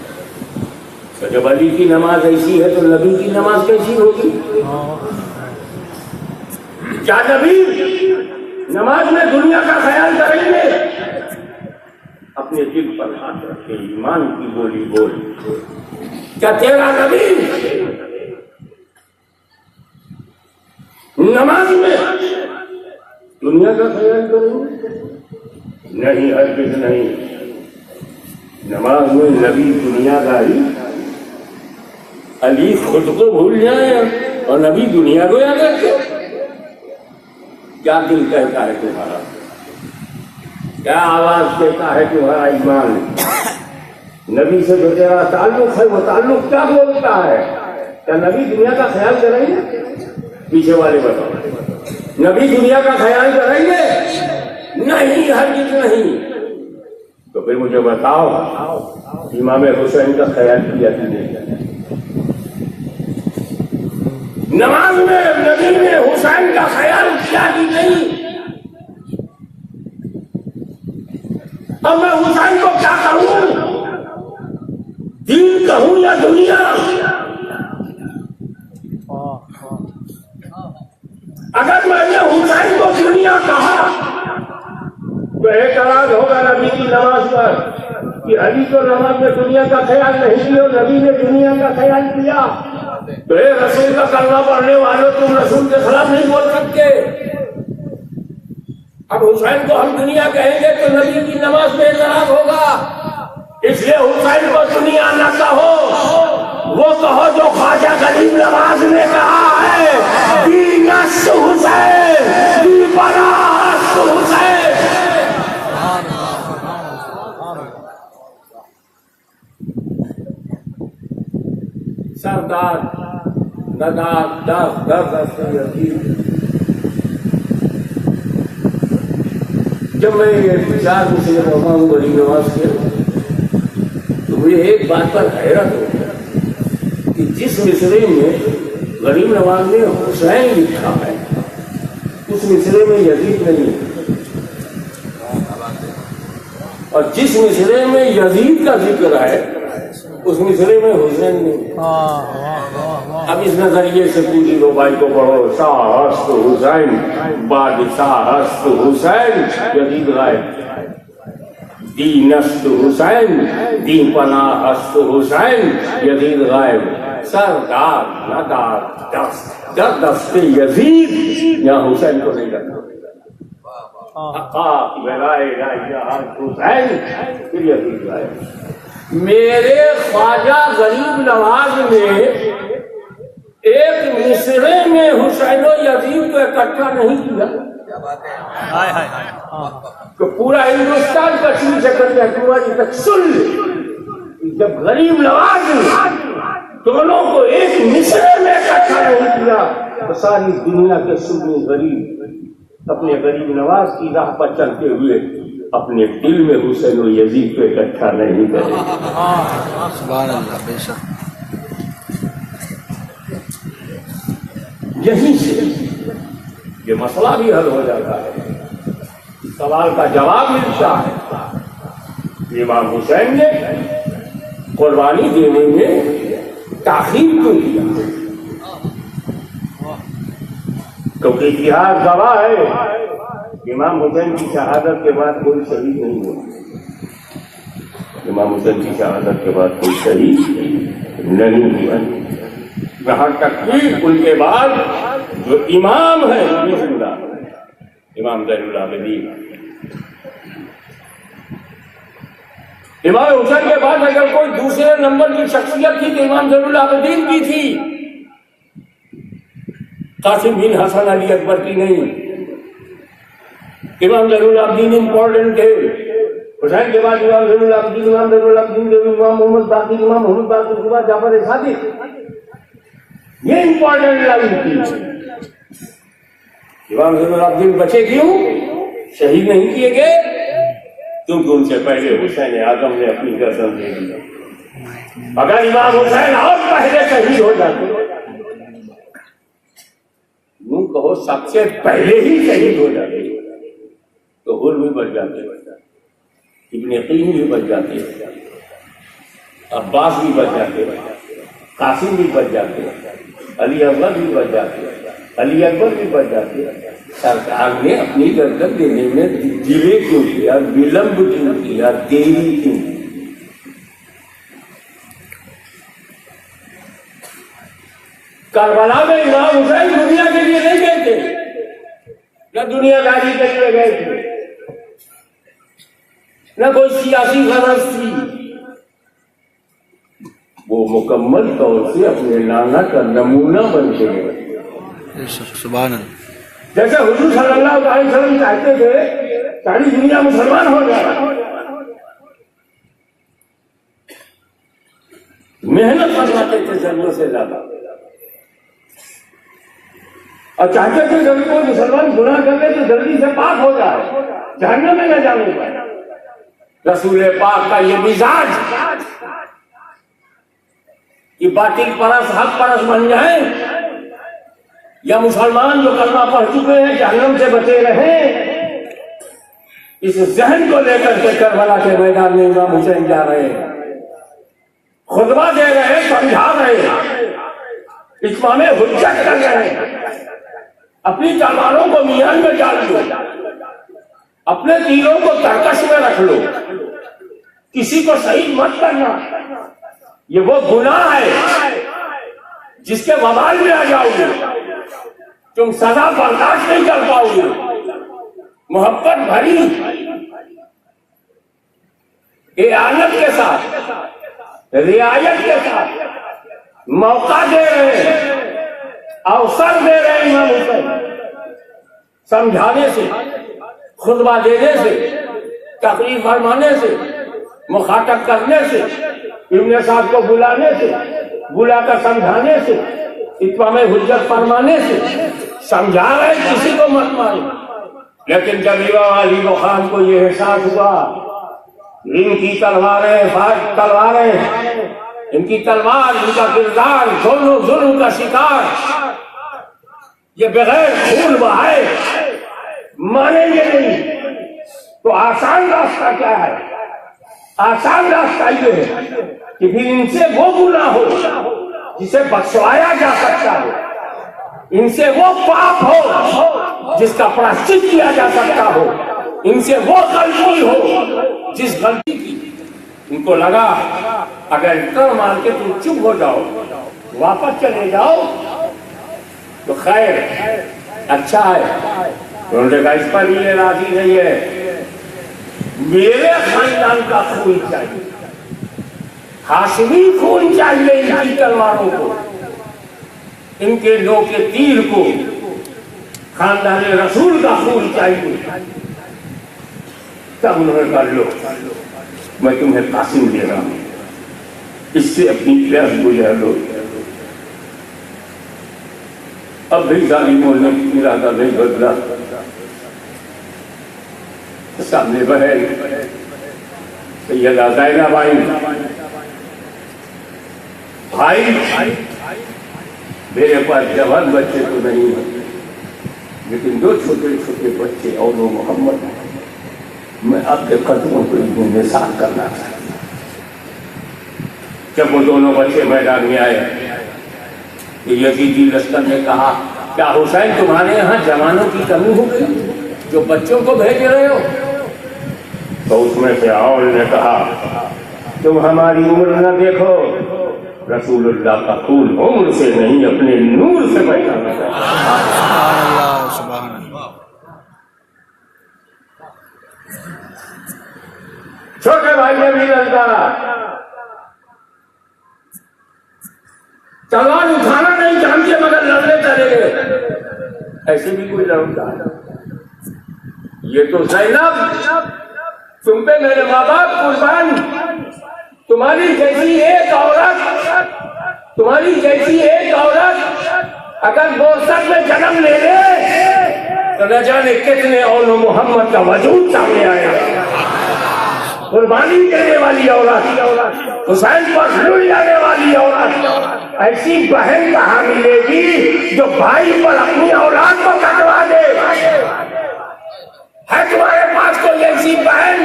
Speaker 2: तो जब अली की नमाज ऐसी है तो नबी की नमाज कैसी होगी? क्या नबी नमाज में दुनिया का ख्याल करेंगे, अपने दिल पर हाथ रखे, ईमान की बोली बोल। क्या तेरा नबी नमाज में दुनिया का ख्याल करेंगे? नहीं, हरगिज़ नहीं। नमाज में नबी दुनियादारी, अली खुद को भूल जाए और नबी दुनिया को याद रखे। क्या दिल कहता है तुम्हारा, क्या आवाज कहता है तुम्हारा ईमान? नबी से जो तेरा ताल्लुक है वो ताल्लुक क्या बोलता है? क्या नबी दुनिया का ख्याल करेंगे? पीछे वाले बताओ, नबी दुनिया का ख्याल करेंगे? नहीं, हरगिज़ नहीं। तो फिर मुझे बताओ, इमाम हुसैन का ख्याल किया कि नहीं? नमाज में नबी ने हुसैन का ख्याल किया कि नहीं? अब मैं हुसैन को क्या कहूं, दीन कहूं या दुनिया? अगर मैंने हुसैन को दुनिया कहा तो एक एतराज होगा नबी की नमाज पर कि अली तो नमाज में दुनिया का ख्याल नहीं किया, नबी ने दुनिया का ख्याल किया। तो रसूल का कलमा पढ़ने वालों, तुम रसूल के खिलाफ नहीं बोल सकते। अब हुसैन को हम दुनिया कहेंगे तो नबी की नमाज में एतराज होगा। इसलिए हुसैन को दुनिया न कहो, वो कहो जो ख्वाजा गरीब नवाज ने कहा है, दीनस्त हुसैन, दीपनास्त हुसैन। सरदार नदार दस दस जब मैं ये विचार से रहा हूँ गरीब नवाज के, तो मुझे एक बात पर हैरत हो गया कि जिस मिसरे में गरीब नवाज ने हुसैन लिखा है उस मिसरे में यजीद नहीं है, और जिस मिसरे में यजीद का जिक्र है उस मिसरे में हुसैन नहीं। अब इस नजरिए से पूरी रुबाई को पढ़ो, शाहस्त हुसैन, बादशाहस्त हुसैन, यजीद गायब, दीनस्त हुसैन, दीपनाहस्त हुसैन, यजीद गायब, सरदार नदार दस्त दस्ते यजीद, यहाँ हुसैन को नहीं रखा। हुसैन फिर यजीद गायब। मेरे ख्वाजा गरीब नवाज ने एक मिसरे में हुसैन और यजीद को इकट्ठा नहीं किया। तो पूरा हिंदुस्तान कश्मीर से कन्याकुमारी तक सुन ले, जब गरीब नवाज ने दोनों को एक मिसरे में इकट्ठा नहीं किया तो सारी दुनिया के सुन्नी गरीब अपने गरीब नवाज की राह पर चलते हुए अपने दिल में हुसैन और यजीद को इकट्ठा नहीं करेंगे।
Speaker 3: सुभान अल्लाह, बेशक।
Speaker 2: यहीं से ये मसला भी हल हो जाता है, सवाल का जवाब मिलता है। इमाम हुसैन ने कुर्बानी देने में ताखीर क्यों किया? क्योंकि इतिहास गवाह है, इमाम हुसैन की शहादत के बाद कोई शहीद नहीं हुआ। इमाम हुसैन की शहादत के बाद कोई शहीद नहीं हुआ। यहाँ तक कि उनके बाद जो इमाम है इमाम ज़ैनुल आबिदीन, इमाम हुसैन के बाद अगर कोई दूसरे नंबर की शख्सियत थी तो इमाम ज़ैनुल आबिदीन की थी, कासिम बिन हसन अली अकबर की नहीं। इमाम ज़ैनुल आबिदीन इंपॉर्टेंट थे। हुसैन के बाद इमाम ज़ैनुल आबिदीन, इमाम ज़ैनुल आबिदीन के इमाम मोहम्मद बाक़िर, इमाम मोहम्मद बाक़िर के बाद जाफर सादिक, ये इंपॉर्टेंट लाइन थी। इमाम ज़ैनुल आबिदीन बचे क्यों, शहीद नहीं किए गए? क्योंकि उनसे पहले हुसैन आज़म ने अपनी गर्दन दे दी। अगर इमाम हुसैन और पहले शहीद हो जाते, यूं कहो सबसे पहले ही शहीद हो जाते, तो हुर भी बच जाते, इब्ने क़ीम भी बच जाते, अब्बास भी बच जाते, कासिम भी बच जाते, अली अकबर भी बच जाते, अली अकबर भी बच जाते, सरकार ने अपनी गर्दन देने में डिले क्यों किया, विलंब क्यों किया, देरी क्यों की? करबला में इमाम हुसैन दुनिया के लिए नहीं गए थे, न दुनियादारी के लिए गए थे, न कोई सियासी गरज थी। वो मुकम्मल तौर से अपने नाना का नमूना बन के गए।
Speaker 3: सुभान अल्लाह।
Speaker 2: जैसे हुजूर सल्लल्लाहु अलैहि वसल्लम चाहते थे सारी दुनिया मुसलमान हो जाए, मेहनत करवाते थे जरूरत से ज्यादा, और चाहते थे जब कोई मुसलमान गुनाह कर ले तो जल्दी से पाक हो जाए, जहन्नम में न जाने पाए। रसूल पाक का ये मिजाज कि बातिल परस हक परस बन जाए, या मुसलमान जो कलमा पढ़ चुके हैं जहन्नम से बचे रहे, इस जहन को लेकर के करबला के मैदान में इमाम हुसैन जा रहे हैं, खुतबा दे रहे हैं, समझा रहे हैं, इस्माम हुज्जत कर रहे हैं। अपनी तलवारों को मियान में डाल लो, अपने तीरों को तरकश में रख लो, किसी को शहीद मत करना। ये वो गुनाह है जिसके वबाल में आ जाओगे, तुम सजा बर्दाश्त नहीं कर पाओगे। मोहब्बत भरी एआनत के साथ, रियायत के साथ मौका दे रहे हैं, अवसर दे रहे हैं इमाम हुसैन, समझाने से, खुतबा देने से, तकरीर फरमाने से, मुखातब करने से, इब्ने साहब को बुलाने से, बुलाकर समझाने से, इत्माम हुज्जत फरमाने से समझा रहे, किसी को मत मारे। लेकिन जब इमाम अली खान को यह एहसास हुआ इनकी तलवारें, इनकी तलवार, इनका किरदार दोनों जुल्म का शिकार, ये बगैर खून बहाए मानेंगे नहीं, तो आसान रास्ता क्या है? आसान रास्ता ये है कि फिर इनसे वो गुनाह हो जिसे बख्शवाया जा सकता है, इनसे वो पाप हो जिसका प्रायश्चित किया जा सकता हो, इनसे वो गलती हो जिस गलती की इनको लगा अगर इतना मार के तुम चुप हो जाओ, वापस चले जाओ तो खैर अच्छा है। उन्होंने कहा इस पर ये राजी नहीं है, मेरे खानदान का खून चाहिए, हाशमी खून चाहिए, इनकी तलवारों को, इनके नो के तीर को, खानदान रसूल का खून चाहिए। तब उन्होंने कहा लो मैं तुम्हें कासिम दे रहा हूं, इससे अपनी प्यास बुझा लो। अब भी जालिमों ने इरादा नहीं बदला, सामने बहन सैयदा ज़ैनब आई, भाई मेरे पास जवान बच्चे तो नहीं है, लेकिन दो छोटे छोटे बच्चे और वो मोहम्मद है, मैं आपके कदमों को इन्हें निसार करना चाहता। जब वो दोनों बच्चे मैदान में आए तो यजीदी लश्कर ने कहा क्या हुसैन तुम्हारे यहाँ जवानों की कमी हो गई जो बच्चों को भेज रहे हो? तो उसमें से और ने कहा तुम हमारी उम्र न देखो, रसूलुल्लाह का खून उम्र से नहीं अपने नूर से पैदा होता है। छोटे भाई ने भी लड़का तलवार उठाना नहीं जानते मगर लड़ने चले गए, ऐसे भी कोई लड़ता है। ये तो ज़ैनब तुम पे मेरे माँ बाप कुर्बान, तुम्हारी जैसी एक औरत अगर बोसत में जन्म ले ले तो न जाने कितने और मोहम्मद का वजूद सामने आएगा। कुर्बानी देने वाली औरत, हुसैन पर लुट जाने वाली औरत, ऐसी बहन कहाँ मिलेगी जो भाई पर अपनी औलाद को कटवा दे? है तुम्हारे पास कोई ऐसी बहन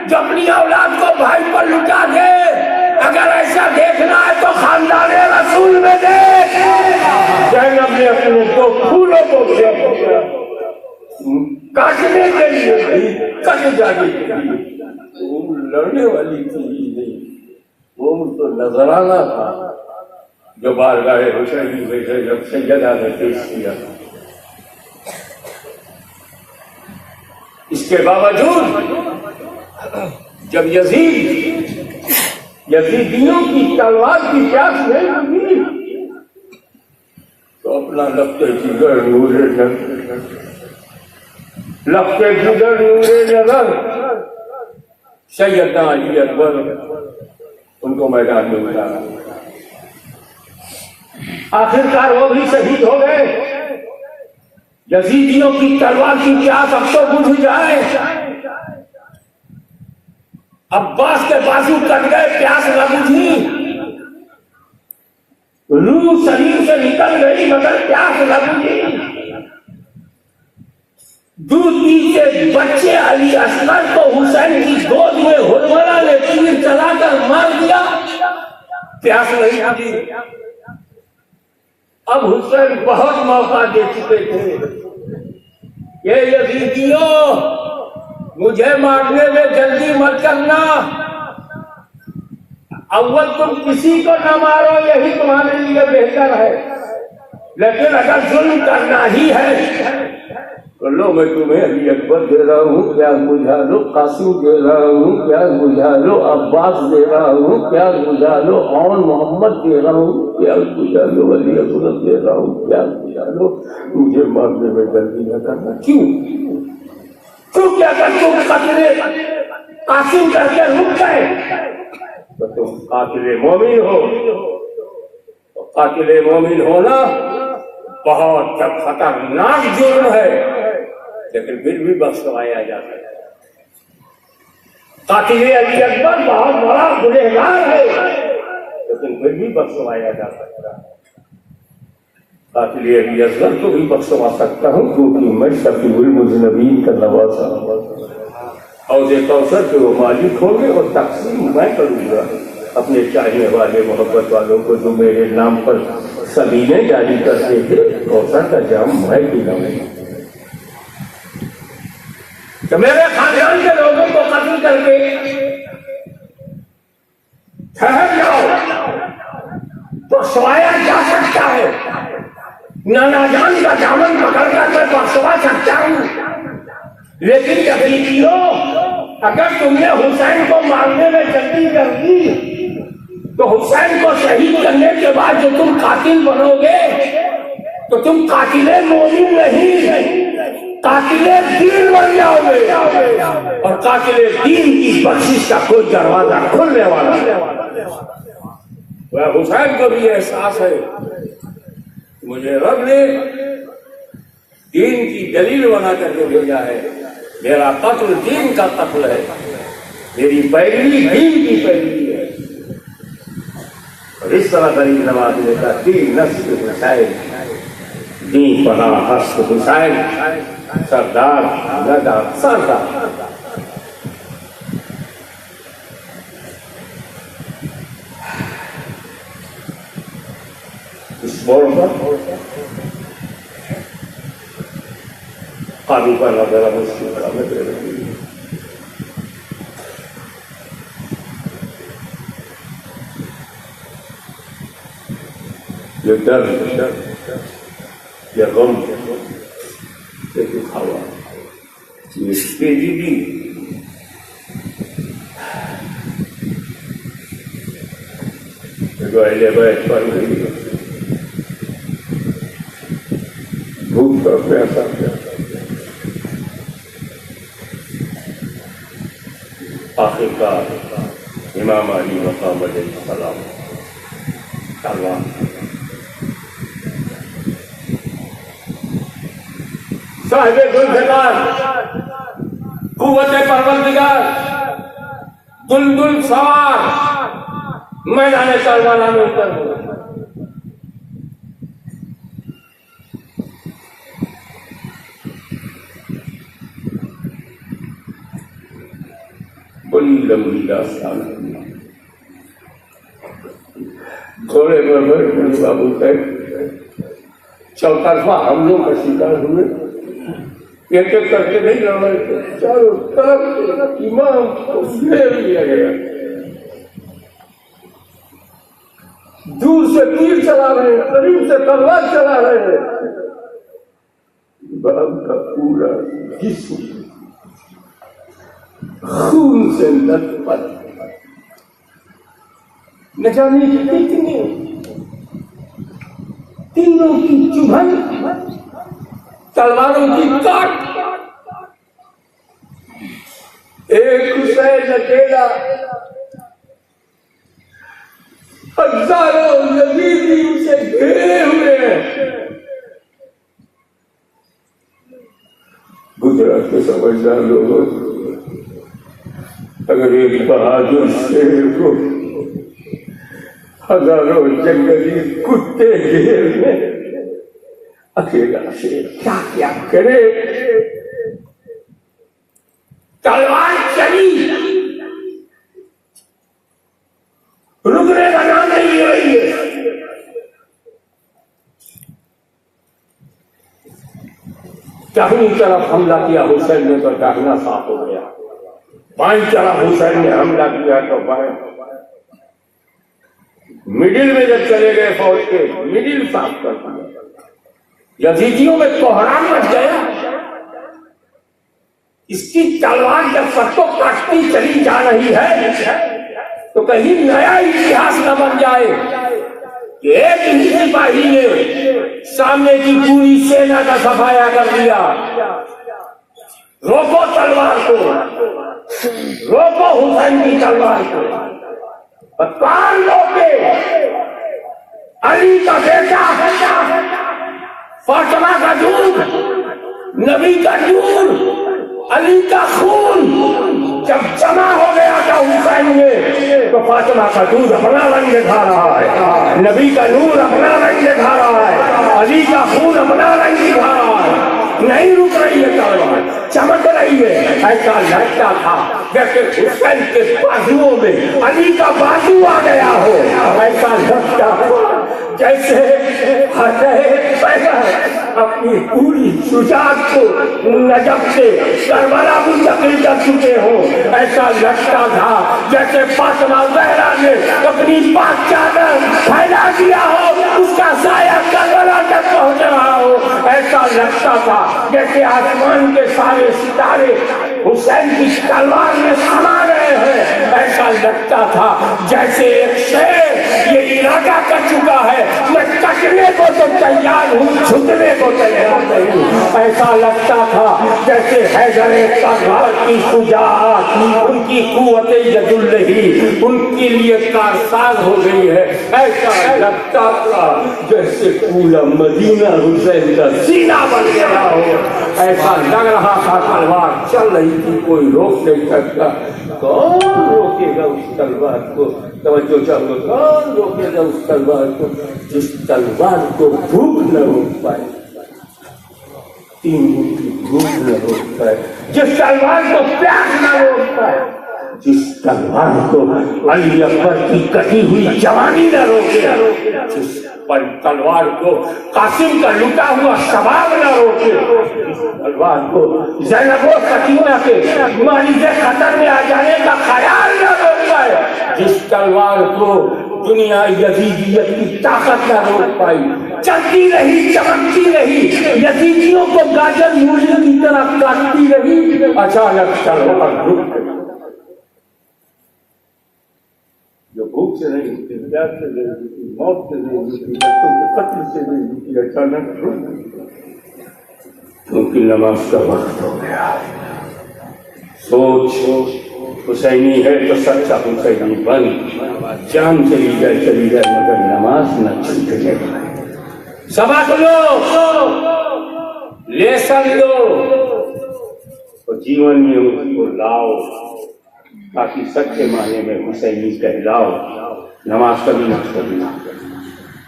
Speaker 2: जो अपनी औलाद को भाई पर लुटा दे? अगर ऐसा देखना है तो खानदान रसूल में देख। ज़ैनब ने अपने दो फूलों को से जागी थी, वो लड़ने वाली थी ही नहीं, वो तो नजराना था जो बारगाह हुसैन में जब सैयदा ने पेश किया। इसके बावजूद जब यजीदियों की तलवार की प्यास नहीं लगी तो अपना लपटे जिगर नूरे नजर सैयदना अली अकबर उनको मैदान में उतारा। आखिरकार वो भी शहीद हो गए। यजीदियों की तलवार की प्यास अब तो बुझ जाए। अब्बास के बाजू कट गए, प्यास न बुझी। रूह शरीर से निकल गई मगर प्यास न बुझी। दूध पीते बच्चे अली असगर को हुसैन की गोद में हुरमरा ने तीर चलाकर मार दिया, प्यास नहीं बुझी। अब हुसैन बहुत मौका दे चुके थे। ये यजीदियों, मुझे मारने में जल्दी मत करना। अव्वल तुम किसी को न मारो, यही तुम्हारे लिए बेहतर है। लेकिन अगर जुल्म करना ही है तो लो, मैं तुम्हें अली अकबर दे रहा हूँ, प्यास बुझा लो। कासिम दे रहा हूँ, प्यास बुझा लो। अब्बास दे रहा हूँ, प्यास बुझा लो। और मोहम्मद दे रहा हूँ, प्यास बुझा लो। अली अकबर दे रहा हूँ, प्यास बुझा लो। मुझे मारने में जल्दी न करना। क्यों क्या कर तुम कत्ले कासिम करके रुक गए तो तुम कातिले मोमिन हो। तो कातिले मोमिन होना बहुत खतरनाक जुर्म है, लेकिन फिर भी बख्शवाया जा सकता है। कातिले अली अकबर बहुत बड़ा गुनहगार है, लेकिन फिर भी बख्शवाया जा सकता है। कातिले अली असगर को भी बख्शवा सकता हूँ, क्योंकि मैं शफीउल मुज़नबीन का नवासा हूँ। और एक अवसर के वो मालिक होंगे और तकसीम मैं करूँगा अपने चाहने वाले मोहब्बत वालों को, जो मेरे नाम पर सबीने जारी करते थे। कौसर का जाम मैं पिलाऊंगा। तो मेरे खानदान के लोगों को कत्ल करके ठहर जाओ तो सोया जा सकता है। नाना जान का दामन पकड़कर मैं बख्शवा सकता हूँ, लेकिन यजीदियों, अगर तुमने हुसैन को मारने में जल्दी कर दी तो हुसैन को शहीद करने के बाद जो तुम कातिल बनोगे तो तुम कातिले मोमिन नहीं, कातिले दीन बन जाओगे। और कातिले दीन की बख्शिश का कोई दरवाजा खुलने वाला है। वह हुसैन को भी एहसास है, मुझे रब ने दीन की दलील बना करके भेजा है। मेरा कत्ल दीन का कत्ल है, मेरी पैरवी दीन की पैरवी है। और इस तरह गरीब नवाज ने कहा, दीन नस्ल हुसैन, दीन पना हस्त हुसैन, सरदार गदा सरदार। इस बोर्ड पर काबू करना जरा मुश्किल था। मैं ये डर या गम से दिखावा, ये तेजी भी गहले बैठ पर नहीं, भूख का प्यासा आखिरकार इमाम अली मकाम अलैहिस्सलाम तलवार साहिबे गुलफिकार कुव्वते परवरदिगार दुलदुल सवार मैदाने करबला में उतर गए। बड़ी लंबी दास्तान घोड़े पर बैठ बाबू तक चौतरफा हमलों का शिकार हुए। एक एक करके नहीं लड़ रहे थे, चारों तरफ इमाम को घेर लिया गया। दूर से तीर चला रहे हैं, करीब से तलवार चला रहे हैं। बाप का पूरा जिस्म खून से लथपथ, न जाने कितने तीनों की चुभन, तलवारों की काट। एक हुसैन अकेला, हजारों यजीदी उसे घेरे हुए हैं। गुजरात के समझदार लोगों, अगर एक बहादुर शेर को हजारों जंगली कुत्ते घेर में, अकेला शेर क्या क्या करे। तलवार चली, रुकने का नाम नहीं ले रही है। दाहिनी तरफ हमला किया हुसैन ने तो दाहिना साफ हो गया, बाईं तरफ हुसैन ने हमला किया तो बाएं। मिडिल में जब चले गए फौज के, मिडिल साफ कर दिया। यजीदियों में कोहराम मच गया। इसकी तलवार जब सबको काटती चली जा रही है तो कहीं नया इतिहास न बन जाए कि एक ही सिपाही ने सामने की पूरी सेना का सफाया कर दिया। रोको तलवार को, रोको हुसैन की तलवार को। कान रोके, अली का बेटा, फातिमा का दूध, नबी का दूध, अली का खून जब जमा हो गया था हुसैन में, तो फातिमा का दूध अपना रंग दिखा रहा है, नबी का नूर अपना रंग दिखा रहा है, अली का खून अपना रंग दिखा रहा है। नहीं रुक रही है तलवार, चमक रही है। ऐसा लगता था जैसे हुसैन के बाजुओं में अली का बाजू आ गया हो। ऐसा लगता जैसे अपनी पूरी शुजात को नजब से करबला मुंतकिल कर चुके हो। ऐसा लगता था जैसे फातिमा ज़हरा ने अपनी पाक चादर फैला दिया हो, उसका साया करबला तक पहुंच रहा हो। ऐसा लगता था जैसे आसमान के सारे सितारे हुसैन की तलवार में समा गए हैं। ऐसा लगता था जैसे एक शेर ये इरादा कर चुका है, मैं कटने को तो तैयार हूँ, झुकने को तैयार नहीं। ऐसा लगता था जैसे हैदरे कररार की शुजाअत, उनकी कुव्वते यदुल्लही उनके लिए कारसाज हो गई है। ऐसा लगता था जैसे पूरा मदीना हुसैन का सीना बन गया हो। ऐसा लग रहा था तलवार चल रही थी, कोई रोक नहीं सकता। कौन रोकेगा उस तलवार को? तवज्जो चाहो, कौन रोकेगा उस तलवार को जिस तलवार को भूख न रोक पाए, तीन की भूख न रोक पाए, जिस तलवार को प्यास न रोक पाए, जिस तलवार को अली अकबर की कटी हुई जवानी न रोके, जिस पर तलवार को कासिम का लुटा हुआ शबाब न रोके, जिस तलवार को ज़ैनब व सकीना के मारिज़े खतर में आ जाने का ख्याल न रोक पाए, जिस तलवार को दुनिया यजीदियत की ताकत न रोक पाई, चलती रही, चमकती रही, यजीदियों को गाजर मूली की तरह काटती रही। अचानक तलवार रुक गई। जो भूख से नहीं रुकी, प्यास से नहीं रुकी, मौत से नहीं रुकी, बच्चों के कत्ल से नहीं रुकी, अचानक रुक गई क्योंकि नमाज का वक्त हो गया। सोच, हुसैनी है तो सच्चा हुसैनी बन, जान चली जाए मगर नमाज न छूटने पाए। सबक लो, लेसन लो और जीवन में उसको लाओ ताकि सच्चे माने में हुसैनी कहलाओ। नमाज कभी न छोड़ना।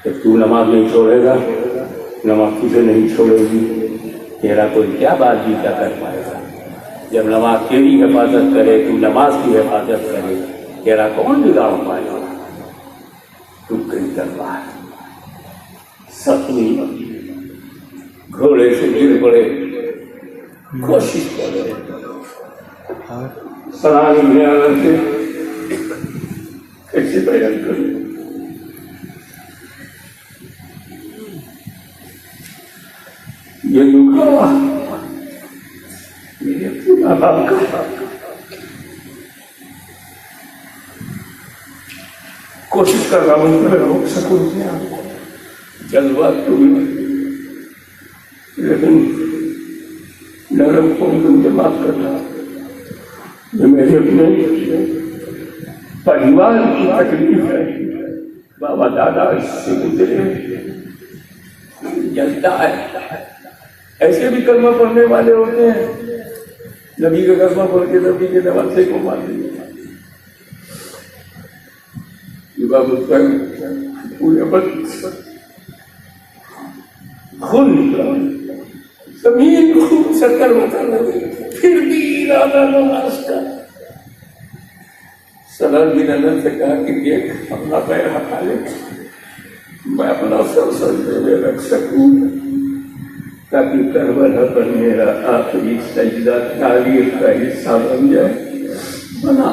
Speaker 2: जब तू नमाज नहीं छोड़ेगा, नमाज तुझे नहीं छोड़ेगी, तेरा कोई क्या बात जीता कर पाएगा। जब नमाज तेरी हिफाजत करे, तू नमाज की हिफाजत करे, तेरा कौन बिगाड़ पाएगा। तू कई तलवार सपनी घोड़े से गिर पड़े, कोशिश करो
Speaker 3: और
Speaker 2: सलामी बयान से कैसे बयान करूं। ये दुख हुआ मेरे माँ बाप का, कोशिश कर रहा हूं मैं रोक सकूं जज्बात को भी, लेकिन नरम को मुझे माफ करना। ये मेरे अपने परिवार की तकलीफ है, बाबा दादा इससे गुजरे जनता है। ऐसे भी कलमा पढ़ने वाले होते हैं, नबी का कलमा पढ़ के नबी के नवासे को मार दिया। पूरे खून निकला, जमीन खून शक्कर होता लगे, फिर भी इरादा नमाज का। सलाल बिन अनस से कहा कि देख अपना पैर हटा ले, मैं अपना सर सजदे में रख सकूं, ताकि करबला पर मेरा आखिरी सजदा तारीख का हिस्सा बन जाए। बना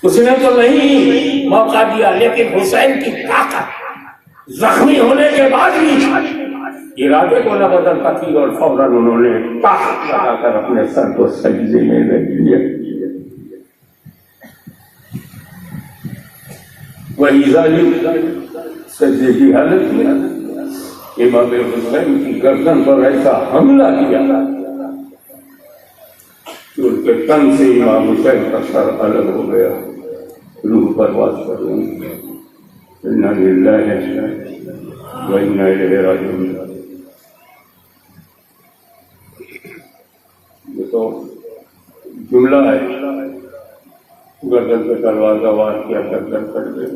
Speaker 2: उसने तो नहीं मौका दिया, लेकिन हुसैन की ताकत जख्मी होने के बाद भी इरादे को न बदल पाती और फौरन उन्होंने ताकत लगाकर अपने सर को सजदे में रख दिया। वही जालिम सजदे की हालत में इमाम हुसैन की गर्दन पर ऐसा हमला किया कि उनके तन से इमाम हुसैन का सर अलग हो गया, रूह परवाज कर गई। इन्ना लिल्लाहि व इन्ना इलैहि राजिऊन। ये तो जुमला है, गर्दन पे तलवार का वार किया, गर्दन कट गई।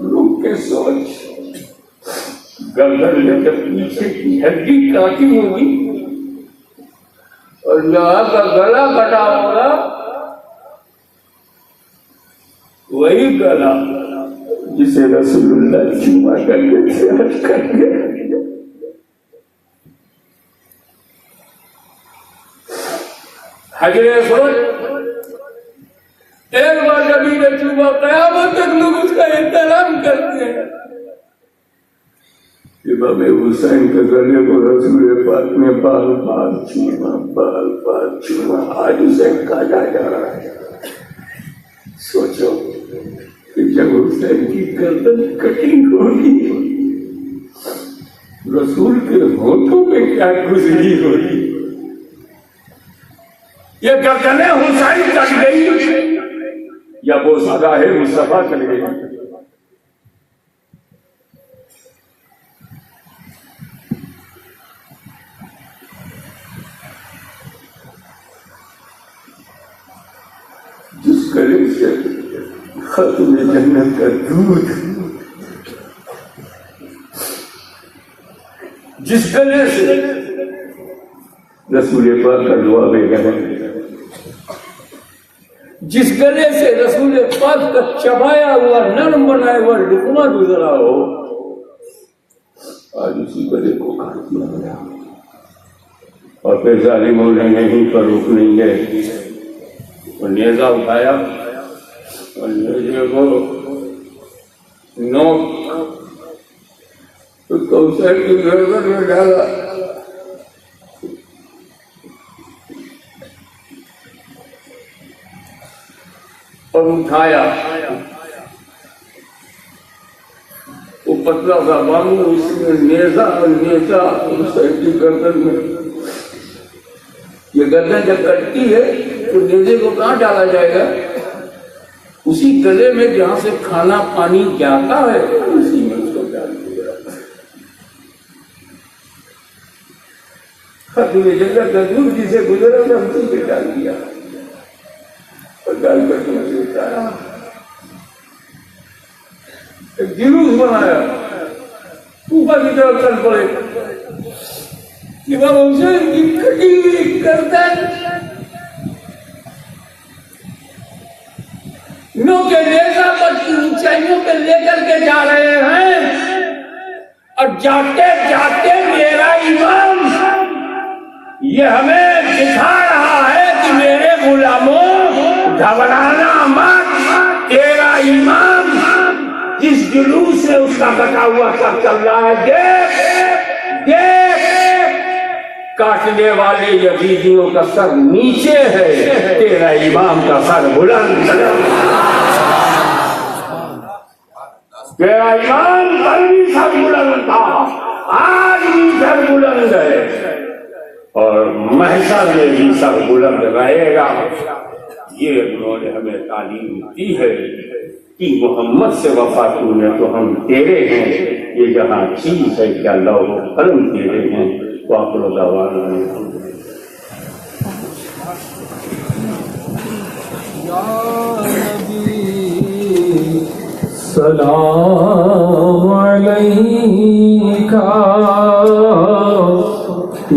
Speaker 2: लोग के सोच गर्दन लेकर पीछे की हड्डी काटी होगी और जहां का गला कटा होगा वही गला जिसे रसूलुल्लाह चुमा करके हज कर गए। हजरे सोच एक बार नबी ने चुमा, कयामत तक लोग उसका एहतराम करते हैं। इमाम हुसैन के गले को रसूल पाक ने बाल बाल चूमा, आज उसे काटा जा रहा है। सोचो कि जब हुसैन की गर्दन कटी होगी, रसूल के होठों में क्या गुजरी होगी। ये गर्दनें हुसैन कट गई या वो सदा है मुस्तफा चल गई। जिस गले से खत्म जन्नत का दूध, जिस गले से रसूल पाक का दुआ बेगम, जिस गले से रसूल पाक का चबाया हुआ नरम बनाया हुआ लुकमा गुजरा हो, आज उसी गले को काट दिया गया। और फिर जालिमों ने यहीं पर रुक नहीं गए, और नेजा उठाया और नेजे को नोक तो कौशल की गर्दन में डाला। और उठाया, वो पतला सा बांगू, उसमें नेजा हुसैन की गर्दन में। ये गर्दन जब कटती है तो नेजे को कहाँ डाला जाएगा? उसी गले में जहां से खाना पानी जाता है, उसी में उसको डाल दिया। खत्म जगह का दूध जिसे गुजरा था उसी पे डाल दिया और डाल कर उसे उतारा, एक जुलूस बनाया, ऊपर की तरफ चल पड़े। इमाम हुसैन की कटी हुई गर्दन नो के नेजा पर की ऊंचाइयों पे लेकर के जा रहे हैं, और जाते जाते तेरा ईमान ये हमें दिखा रहा है कि मेरे गुलामों घबराना मत, तेरा ईमान जिस जुलूस से उसका कटा हुआ सब चल रहा है, देख देख काटने वाले यजीदियों का सर नीचे है, तेरा इमाम का सर बुलंद है। तेरा इमाम कल भी सर बुलंद था, आज भी सर बुलंद है और महशर में भी सर बुलंद रहेगा। ये उन्होंने हमें तालीम दी है कि मोहम्मद से वफा तूने तो हम तेरे हैं, ये जहाँ चीज है क्या लो करम तेरे हैं। वाक़िअ दावाना
Speaker 1: सलाम अलैका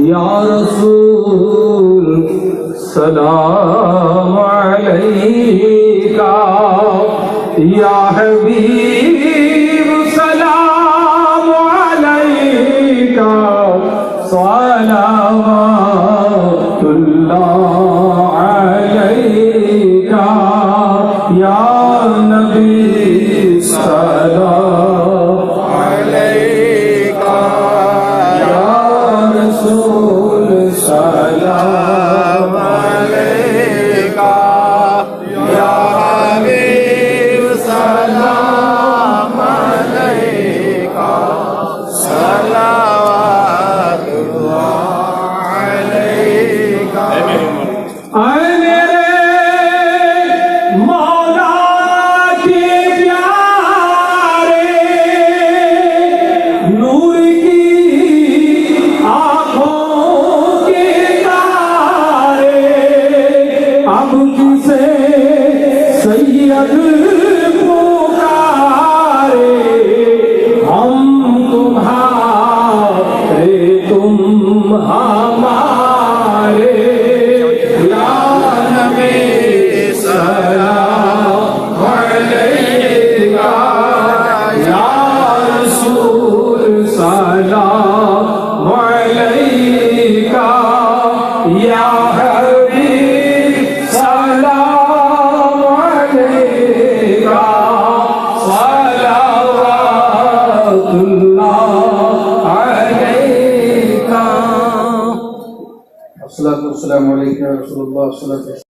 Speaker 1: या रसूल, सलाम अलैका या हबीब, सलाम अलैका सलावतुल्लाह अलैका या नबी, सलाम अलैका या रसूल, सलाम अलैका या हबीब, सलाम अलैका सलावतुल्लाह अलैका। आए मेरे मौला के प्यारे, नूर की आँखों के तारे, अब किसे सैयद पुकारे, हम तुम्हारे तुम हमारे, या नबी सलाम अलैका या रसूल, सलाम अलैका या हबीब, सलाम अलैका सलावतुल्लाह अलैका। अस्सलातु वस्सलामु अलैका या रसूलल्लाह।